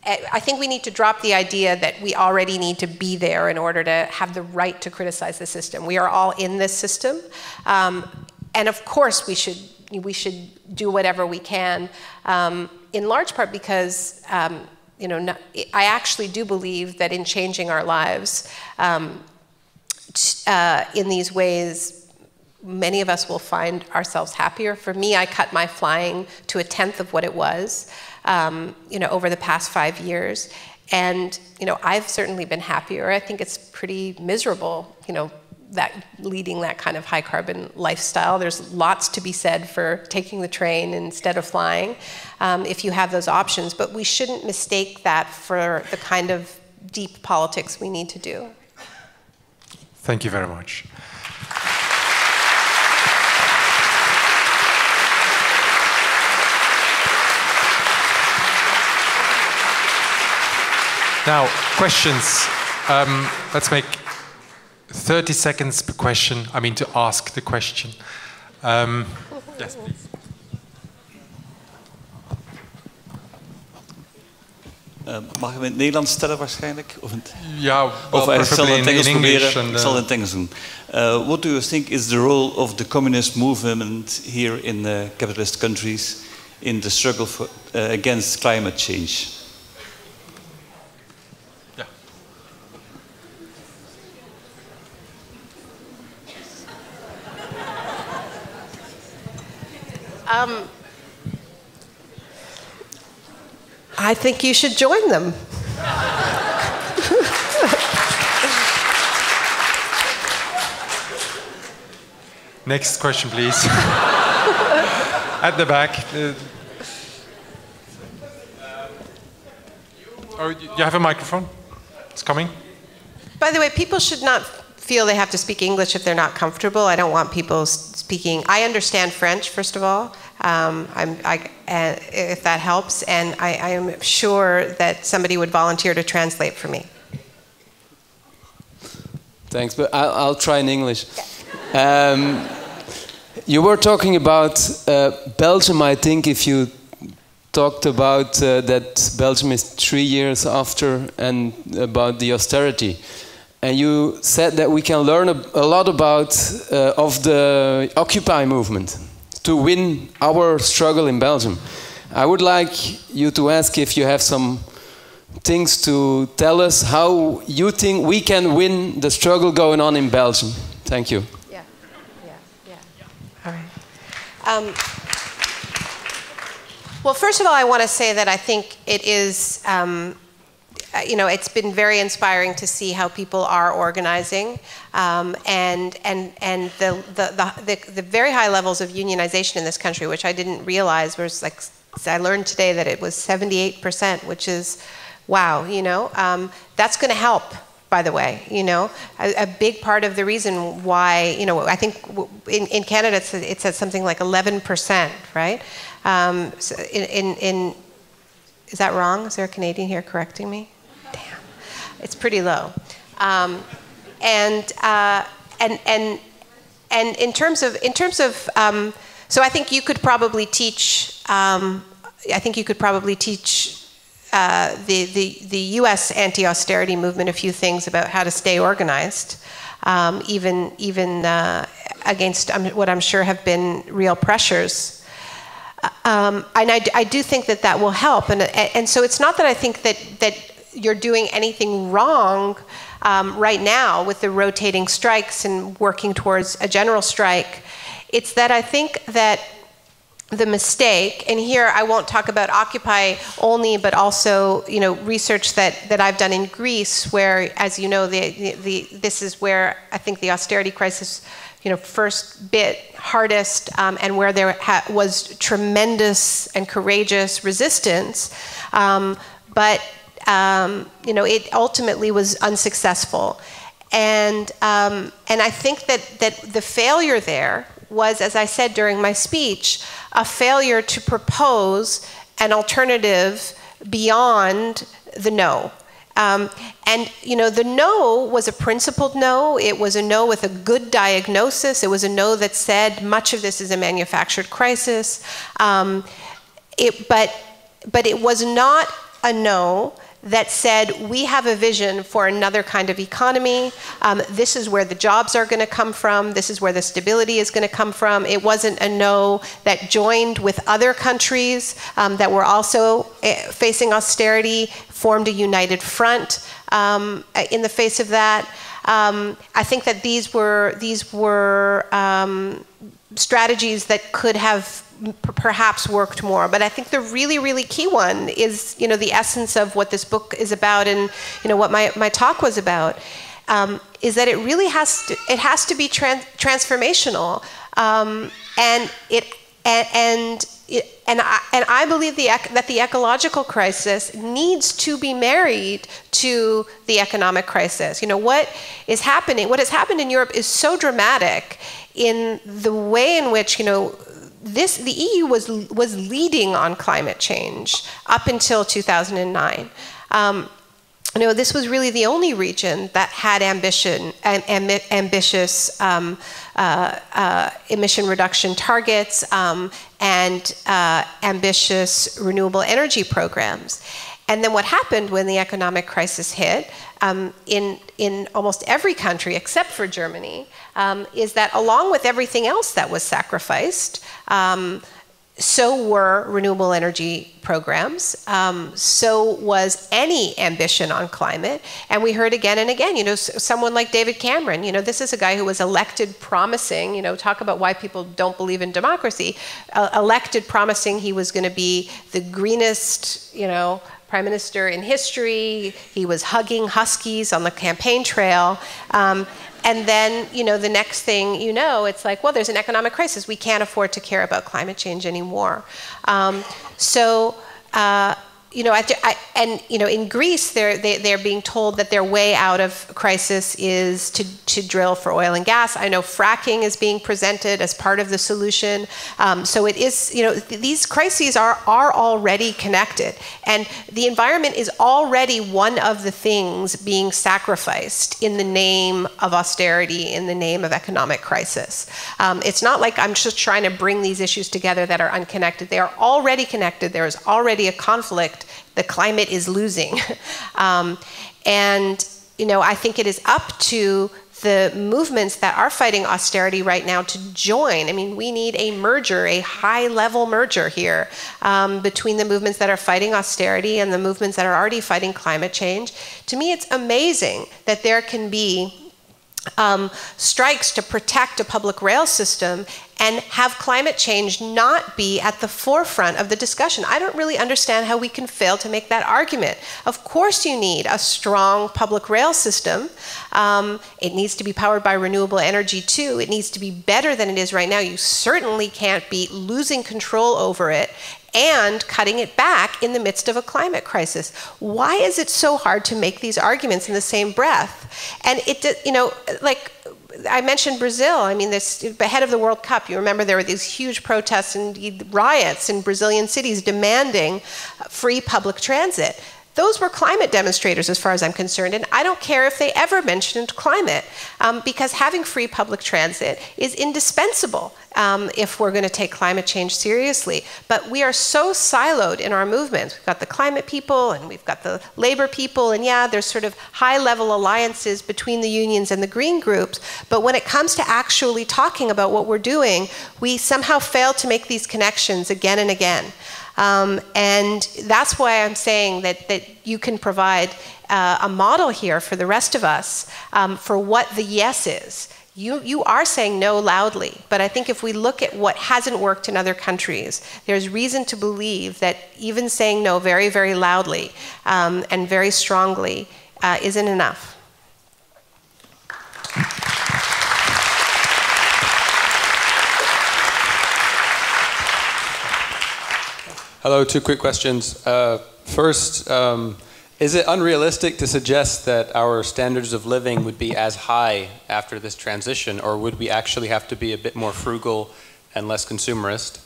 I think we need to drop the idea that we already need to be there in order to have the right to criticize the system. We are all in this system. And of course, we should do whatever we can, in large part because I actually do believe that in changing our lives in these ways, many of us will find ourselves happier. For me, I cut my flying to 1/10 of what it was. Over the past 5 years. And, I've certainly been happier. I think it's pretty miserable, that leading that kind of high carbon lifestyle. There's lots to be said for taking the train instead of flying, if you have those options. But we shouldn't mistake that for the kind of deep politics we need to do. Thank you very much. Now, questions. Let's make 30 seconds per question. To ask the question. Yes, please. Mag ik in het Nederlands stellen waarschijnlijk? Ja, of zal in Engels English proberen? Ik zal het in het Engels doen. What do you think is the role of the communist movement here in the capitalist countries in the struggle against climate change? I think you should join them. Next question, please. At the back. Oh, you have a microphone? It's coming. By the way, people should not feel they have to speak English if they're not comfortable. I don't want people speaking. I understand French, first of all, if that helps, and I am sure that somebody would volunteer to translate for me. Thanks, but I'll try in English. You were talking about Belgium, I think, if you talked about that Belgium is 3 years after and about the austerity. And you said that we can learn a lot about of the Occupy movement to win our struggle in Belgium. I would like you to ask if you have some things to tell us how you think we can win the struggle going on in Belgium. Thank you. Yeah. All right. Well, first of all, I want to say that I think it is, it's been very inspiring to see how people are organizing, and the very high levels of unionization in this country, which I didn't realize was like, I learned today that it was 78%, which is, wow, that's going to help. By the way, a big part of the reason why, I think in Canada it says something like 11%, right? So is that wrong? Is there a Canadian here correcting me? Damn, it's pretty low. And in terms of, so I think you could probably teach. The U.S. anti-austerity movement a few things about how to stay organized, even against what I'm sure have been real pressures. And I do think that will help. And so it's not that I think that you're doing anything wrong right now with the rotating strikes and working towards a general strike. It's that I think that the mistake, and here I won't talk about Occupy only, but also research that I've done in Greece, where, as you know, this is where I think the austerity crisis first bit hardest, and where there was tremendous and courageous resistance, but it ultimately was unsuccessful, and I think that the failure there was, as I said during my speech, a failure to propose an alternative beyond the no. The no was a principled no. It was a no with a good diagnosis. It was a no that said much of this is a manufactured crisis. But it was not a no that said, we have a vision for another kind of economy. This is where the jobs are going to come from. This is where the stability is going to come from. It wasn't a no that joined with other countries that were also facing austerity, formed a united front in the face of that. I think that these were strategies that could have perhaps worked more, but I think the really, really key one is, the essence of what this book is about, and what my talk was about, is that it really has to be transformational, and I believe that the ecological crisis needs to be married to the economic crisis. What has happened in Europe is so dramatic in the way in which the EU was leading on climate change up until 2009. This was really the only region that had ambitious emission reduction targets and ambitious renewable energy programs. And then what happened when the economic crisis hit, in almost every country except for Germany, is that along with everything else that was sacrificed, so were renewable energy programs, so was any ambition on climate. And we heard again and again, someone like David Cameron, this is a guy who was elected promising, talk about why people don't believe in democracy, elected promising he was going to be the greenest, prime minister in history. He was hugging huskies on the campaign trail. And then, you know, the next thing you know, it's like, well, there's an economic crisis. We can't afford to care about climate change anymore. You know, and you know, in Greece, they're being told that their way out of crisis is to drill for oil and gas. I know fracking is being presented as part of the solution. So it is, you know, these crises are already connected, and the environment is already one of the things being sacrificed in the name of austerity, in the name of economic crisis. It's not like I'm just trying to bring these issues together that are unconnected. They are already connected. There is already a conflict. The climate is losing. And, you know, I think it is up to the movements that are fighting austerity right now to join. I mean, we need a merger, a high-level merger here between the movements that are fighting austerity and the movements that are already fighting climate change. To me, it's amazing that there can be strikes to protect a public rail system and have climate change not be at the forefront of the discussion. I don't really understand how we can fail to make that argument. Of course you need a strong public rail system. It needs to be powered by renewable energy too. It needs to be better than it is right now. You certainly can't be losing control over it and cutting it back in the midst of a climate crisis. Why is it so hard to make these arguments in the same breath? And it, you know, like I mentioned Brazil. I mean, this ahead of the World Cup, you remember there were these huge protests and riots in Brazilian cities demanding free public transit. Those were climate demonstrators as far as I'm concerned, and I don't care if they ever mentioned climate, because having free public transit is indispensable if we're going to take climate change seriously. But we are so siloed in our movements. We've got the climate people and we've got the labor people, and yeah, there's sort of high-level alliances between the unions and the green groups, but when it comes to actually talking about what we're doing, we somehow fail to make these connections again and again. And that's why I'm saying that you can provide a model here for the rest of us for what the yes is. You are saying no loudly, but I think if we look at what hasn't worked in other countries, there's reason to believe that even saying no very, very loudly and very strongly isn't enough. Hello, two quick questions. First, is it unrealistic to suggest that our standards of living would be as high after this transition, or would we actually have to be a bit more frugal and less consumerist?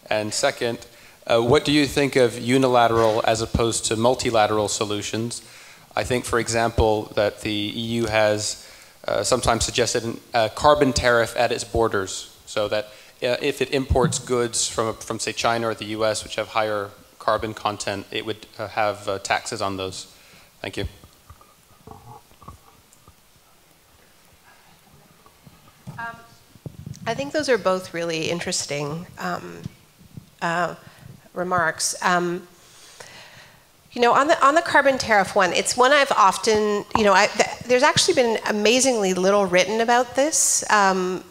And second, what do you think of unilateral as opposed to multilateral solutions? I think, for example, that the EU has sometimes suggested a carbon tariff at its borders, so that if it imports goods from say China or the US, which have higher carbon content, it would have taxes on those. Thank you. I think those are both really interesting remarks. You know, on the carbon tariff one, it's one I've often, you know, there's actually been amazingly little written about this. And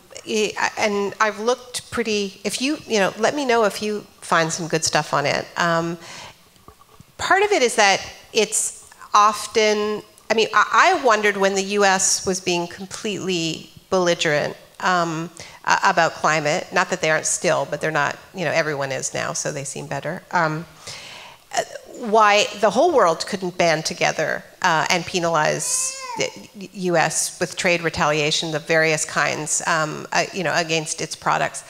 I've looked pretty, if you know, let me know if you find some good stuff on it. Part of it is that it's often, I mean, I wondered when the US was being completely belligerent about climate, not that they aren't still, but they're not, you know, everyone is now, so they seem better. Why the whole world couldn't band together and penalize the US with trade retaliation of various kinds, you know, against its products.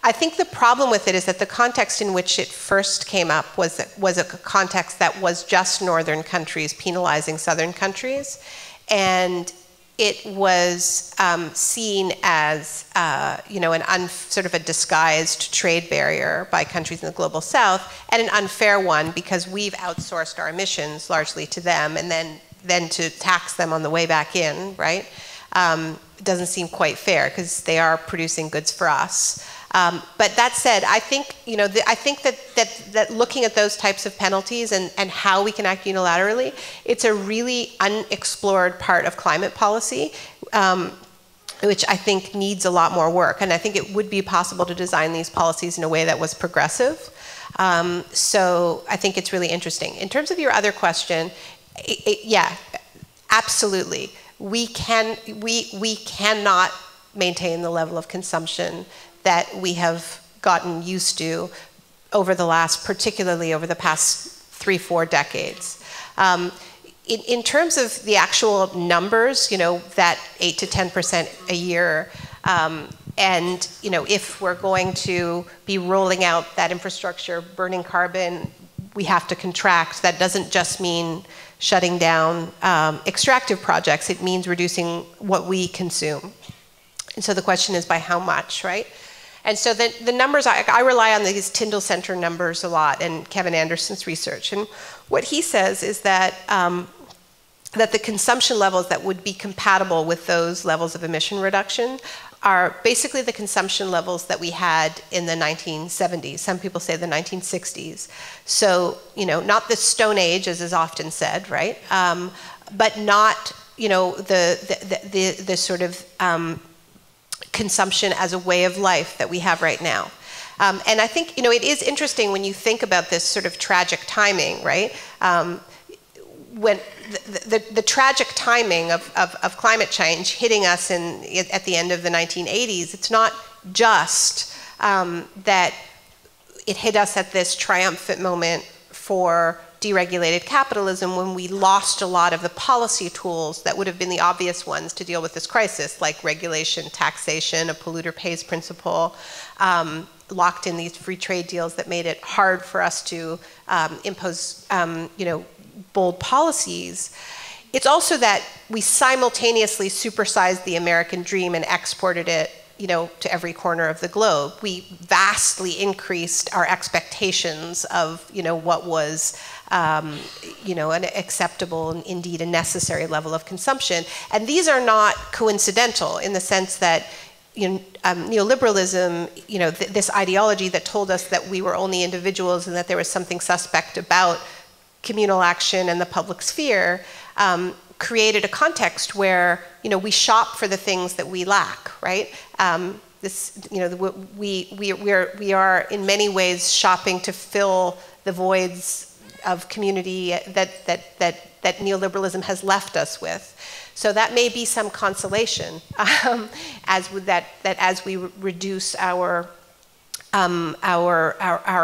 I think the problem with it is that the context in which it first came up was a context that was just northern countries penalizing southern countries, and it was seen as you know, sort of a disguised trade barrier by countries in the global south, and an unfair one because we've outsourced our emissions largely to them, and then to tax them on the way back in, right? It doesn't seem quite fair because they are producing goods for us. But that said, I think, you know, I think that looking at those types of penalties and how we can act unilaterally, it's a really unexplored part of climate policy, which I think needs a lot more work. And I think it would be possible to design these policies in a way that was progressive. So I think it's really interesting. In terms of your other question, yeah, absolutely. we cannot maintain the level of consumption that we have gotten used to particularly over the past 3-4 decades. In terms of the actual numbers, that 8 to 10% a year, and if we're going to be rolling out that infrastructure, burning carbon, we have to contract. That doesn't just mean shutting down extractive projects. It means reducing what we consume. And so the question is by how much, right? And so the numbers, I rely on these Tyndall Center numbers a lot and Kevin Anderson's research. And what he says is that that the consumption levels that would be compatible with those levels of emission reduction are basically the consumption levels that we had in the 1970s. Some people say the 1960s. So, not the Stone Age, as is often said, right? But not, the sort of consumption as a way of life that we have right now. And I think, it is interesting when you think about this sort of tragic timing, right? When the tragic timing of climate change hitting us at the end of the 1980s, it's not just that it hit us at this triumphant moment for deregulated capitalism when we lost a lot of the policy tools that would have been the obvious ones to deal with this crisis, like regulation, taxation, a polluter pays principle, locked in these free trade deals that made it hard for us to impose, bold policies. It's also that we simultaneously supersized the American dream and exported it, to every corner of the globe. We vastly increased our expectations of, what was, an acceptable and indeed a necessary level of consumption. And these are not coincidental in the sense that neoliberalism, this ideology that told us that we were only individuals and that there was something suspect about communal action and the public sphere, created a context where we shop for the things that we lack, right? We are in many ways shopping to fill the voids of community that neoliberalism has left us with. So that may be some consolation as we reduce our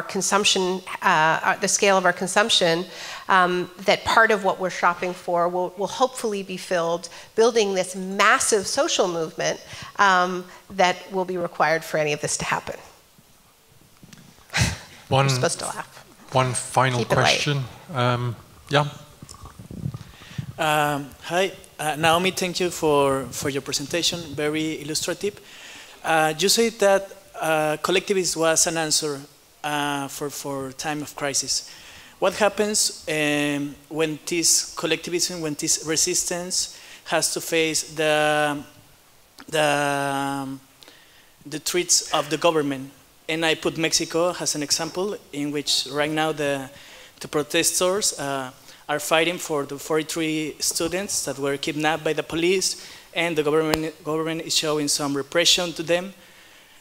consumption, the scale of our consumption, that part of what we're shopping for will hopefully be filled, building this massive social movement that will be required for any of this to happen. You're supposed to laugh. One final question. Yeah. Hi, Naomi, thank you for your presentation, very illustrative. You said that collectivism was an answer for time of crisis. What happens when this collectivism, when this resistance has to face the threats of the government? And I put Mexico as an example in which right now the protesters are fighting for the 43 students that were kidnapped by the police, and the government is showing some repression to them.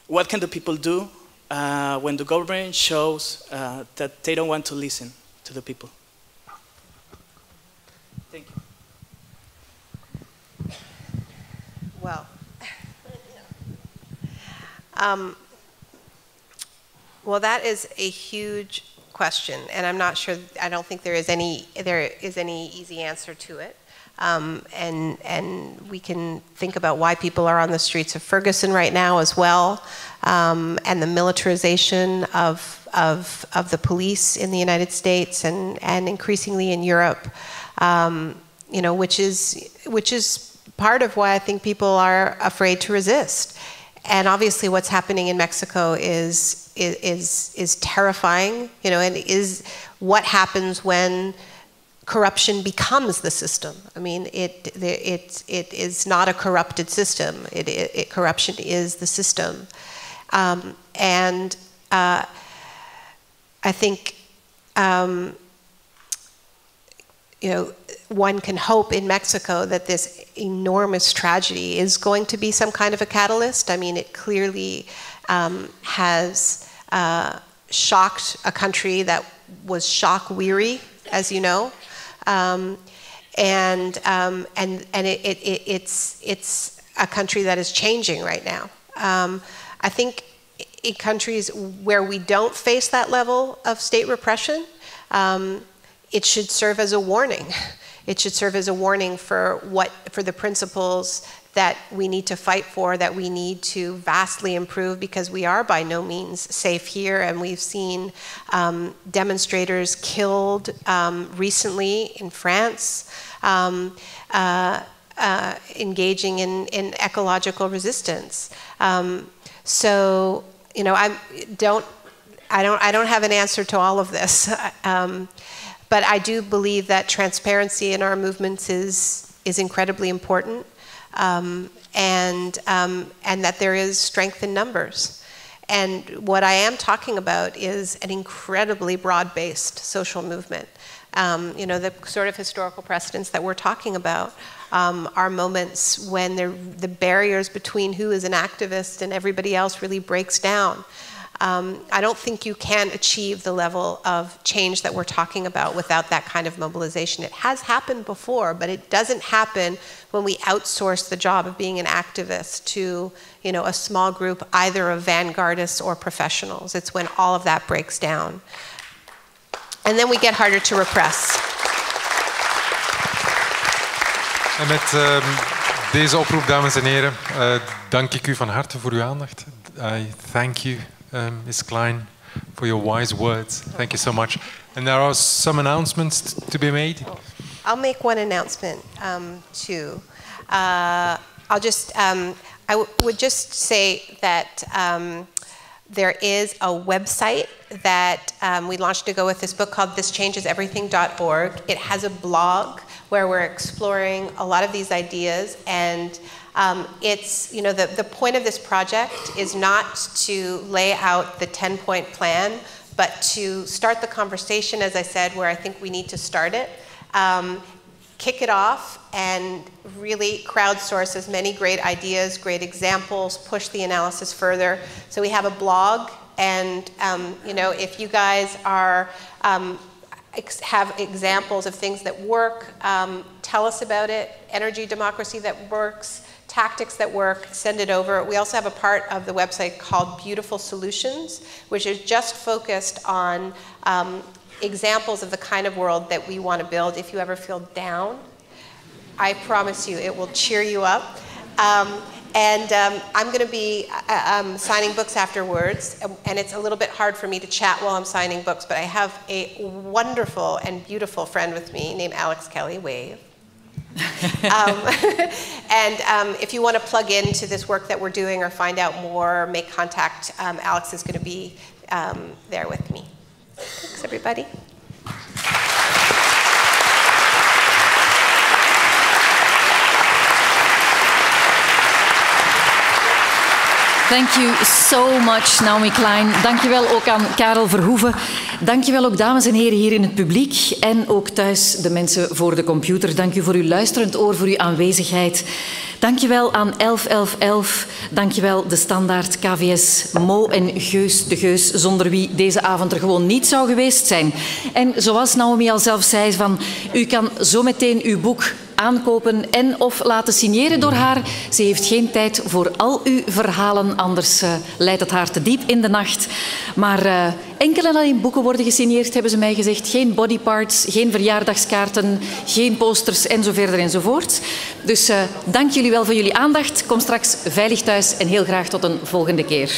What can the people do when the government shows that they don't want to listen to the people? Thank you. Well, well, that is a huge question, and I'm not sure. I don't think there is any easy answer to it. And we can think about why people are on the streets of Ferguson right now as well, and the militarization of the police in the United States and increasingly in Europe, which is part of why I think people are afraid to resist. And obviously, what's happening in Mexico is terrifying, and is what happens when corruption becomes the system. I mean, it is not a corrupted system. Corruption is the system, and I think one can hope in Mexico that this enormous tragedy is going to be some kind of a catalyst. I mean, it clearly has shocked a country that was shock weary, as you know. it's a country that is changing right now. I think in countries where we don't face that level of state repression, it should serve as a warning. It should serve as a warning for the principles that we need to fight for, that we need to vastly improve, because we are by no means safe here, and we've seen demonstrators killed recently in France, engaging in ecological resistance. So, you know, I don't have an answer to all of this, but I do believe that transparency in our movements is incredibly important. And that there is strength in numbers. And what I am talking about is an incredibly broad-based social movement. You know, the sort of historical precedents that we're talking about are moments when the barriers between who is an activist and everybody else really breaks down. I don't think you can achieve the level of change that we're talking about without that kind of mobilization. It has happened before, but it doesn't happen when we outsource the job of being an activist to, you know, a small group either of vanguardists or professionals. It's when all of that breaks down. And then we get harder to repress. En met deze oproep, dames en heren, dank ik u van harte voor uw aandacht. I thank you, Ms. Klein, for your wise words. Thank you so much. And there are some announcements to be made. I'll make one announcement too. I'll just, would just say that there is a website that we launched to go with this book called thischangeseverything.org. It has a blog where we're exploring a lot of these ideas, and it's, you know, the point of this project is not to lay out the 10-point plan, but to start the conversation, as I said, where I think we need to start it. Kick it off and really crowdsource as many great ideas, great examples, push the analysis further. So we have a blog, and you know, if you guys are have examples of things that work, tell us about it. Energy democracy that works, tactics that work, send it over. We also have a part of the website called Beautiful Solutions, which is just focused on examples of the kind of world that we want to build. If you ever feel down, I promise you it will cheer you up. I'm going to be signing books afterwards, and it's a little bit hard for me to chat while I'm signing books, but I have a wonderful and beautiful friend with me named Alex Kelly, wave. If you want to plug into this work that we're doing or find out more, make contact. Alex is going to be there with me. Thanks, everybody. Thank you so much, Naomi Klein. Dank je wel ook aan Karel Verhoeven. Dank je wel ook, dames en heren, hier in het publiek. En ook thuis de mensen voor de computer. Dank u voor uw luisterend oor, voor uw aanwezigheid. Dank je wel aan 11.11.11. Dank je wel de Standaard, KVS, Mo en Geus de Geus, zonder wie deze avond er gewoon niet zou geweest zijn. En zoals Naomi al zelf zei, van, u kan zometeen uw boek aankopen en of laten signeren door haar. Ze heeft geen tijd voor al uw verhalen, anders leidt het haar te diep in de nacht. Maar enkel en alleen boeken worden gesigneerd, hebben ze mij gezegd. Geen bodyparts, geen verjaardagskaarten, geen posters en zo verder enzovoort. Dus dank jullie wel voor jullie aandacht. Kom straks veilig thuis en heel graag tot een volgende keer.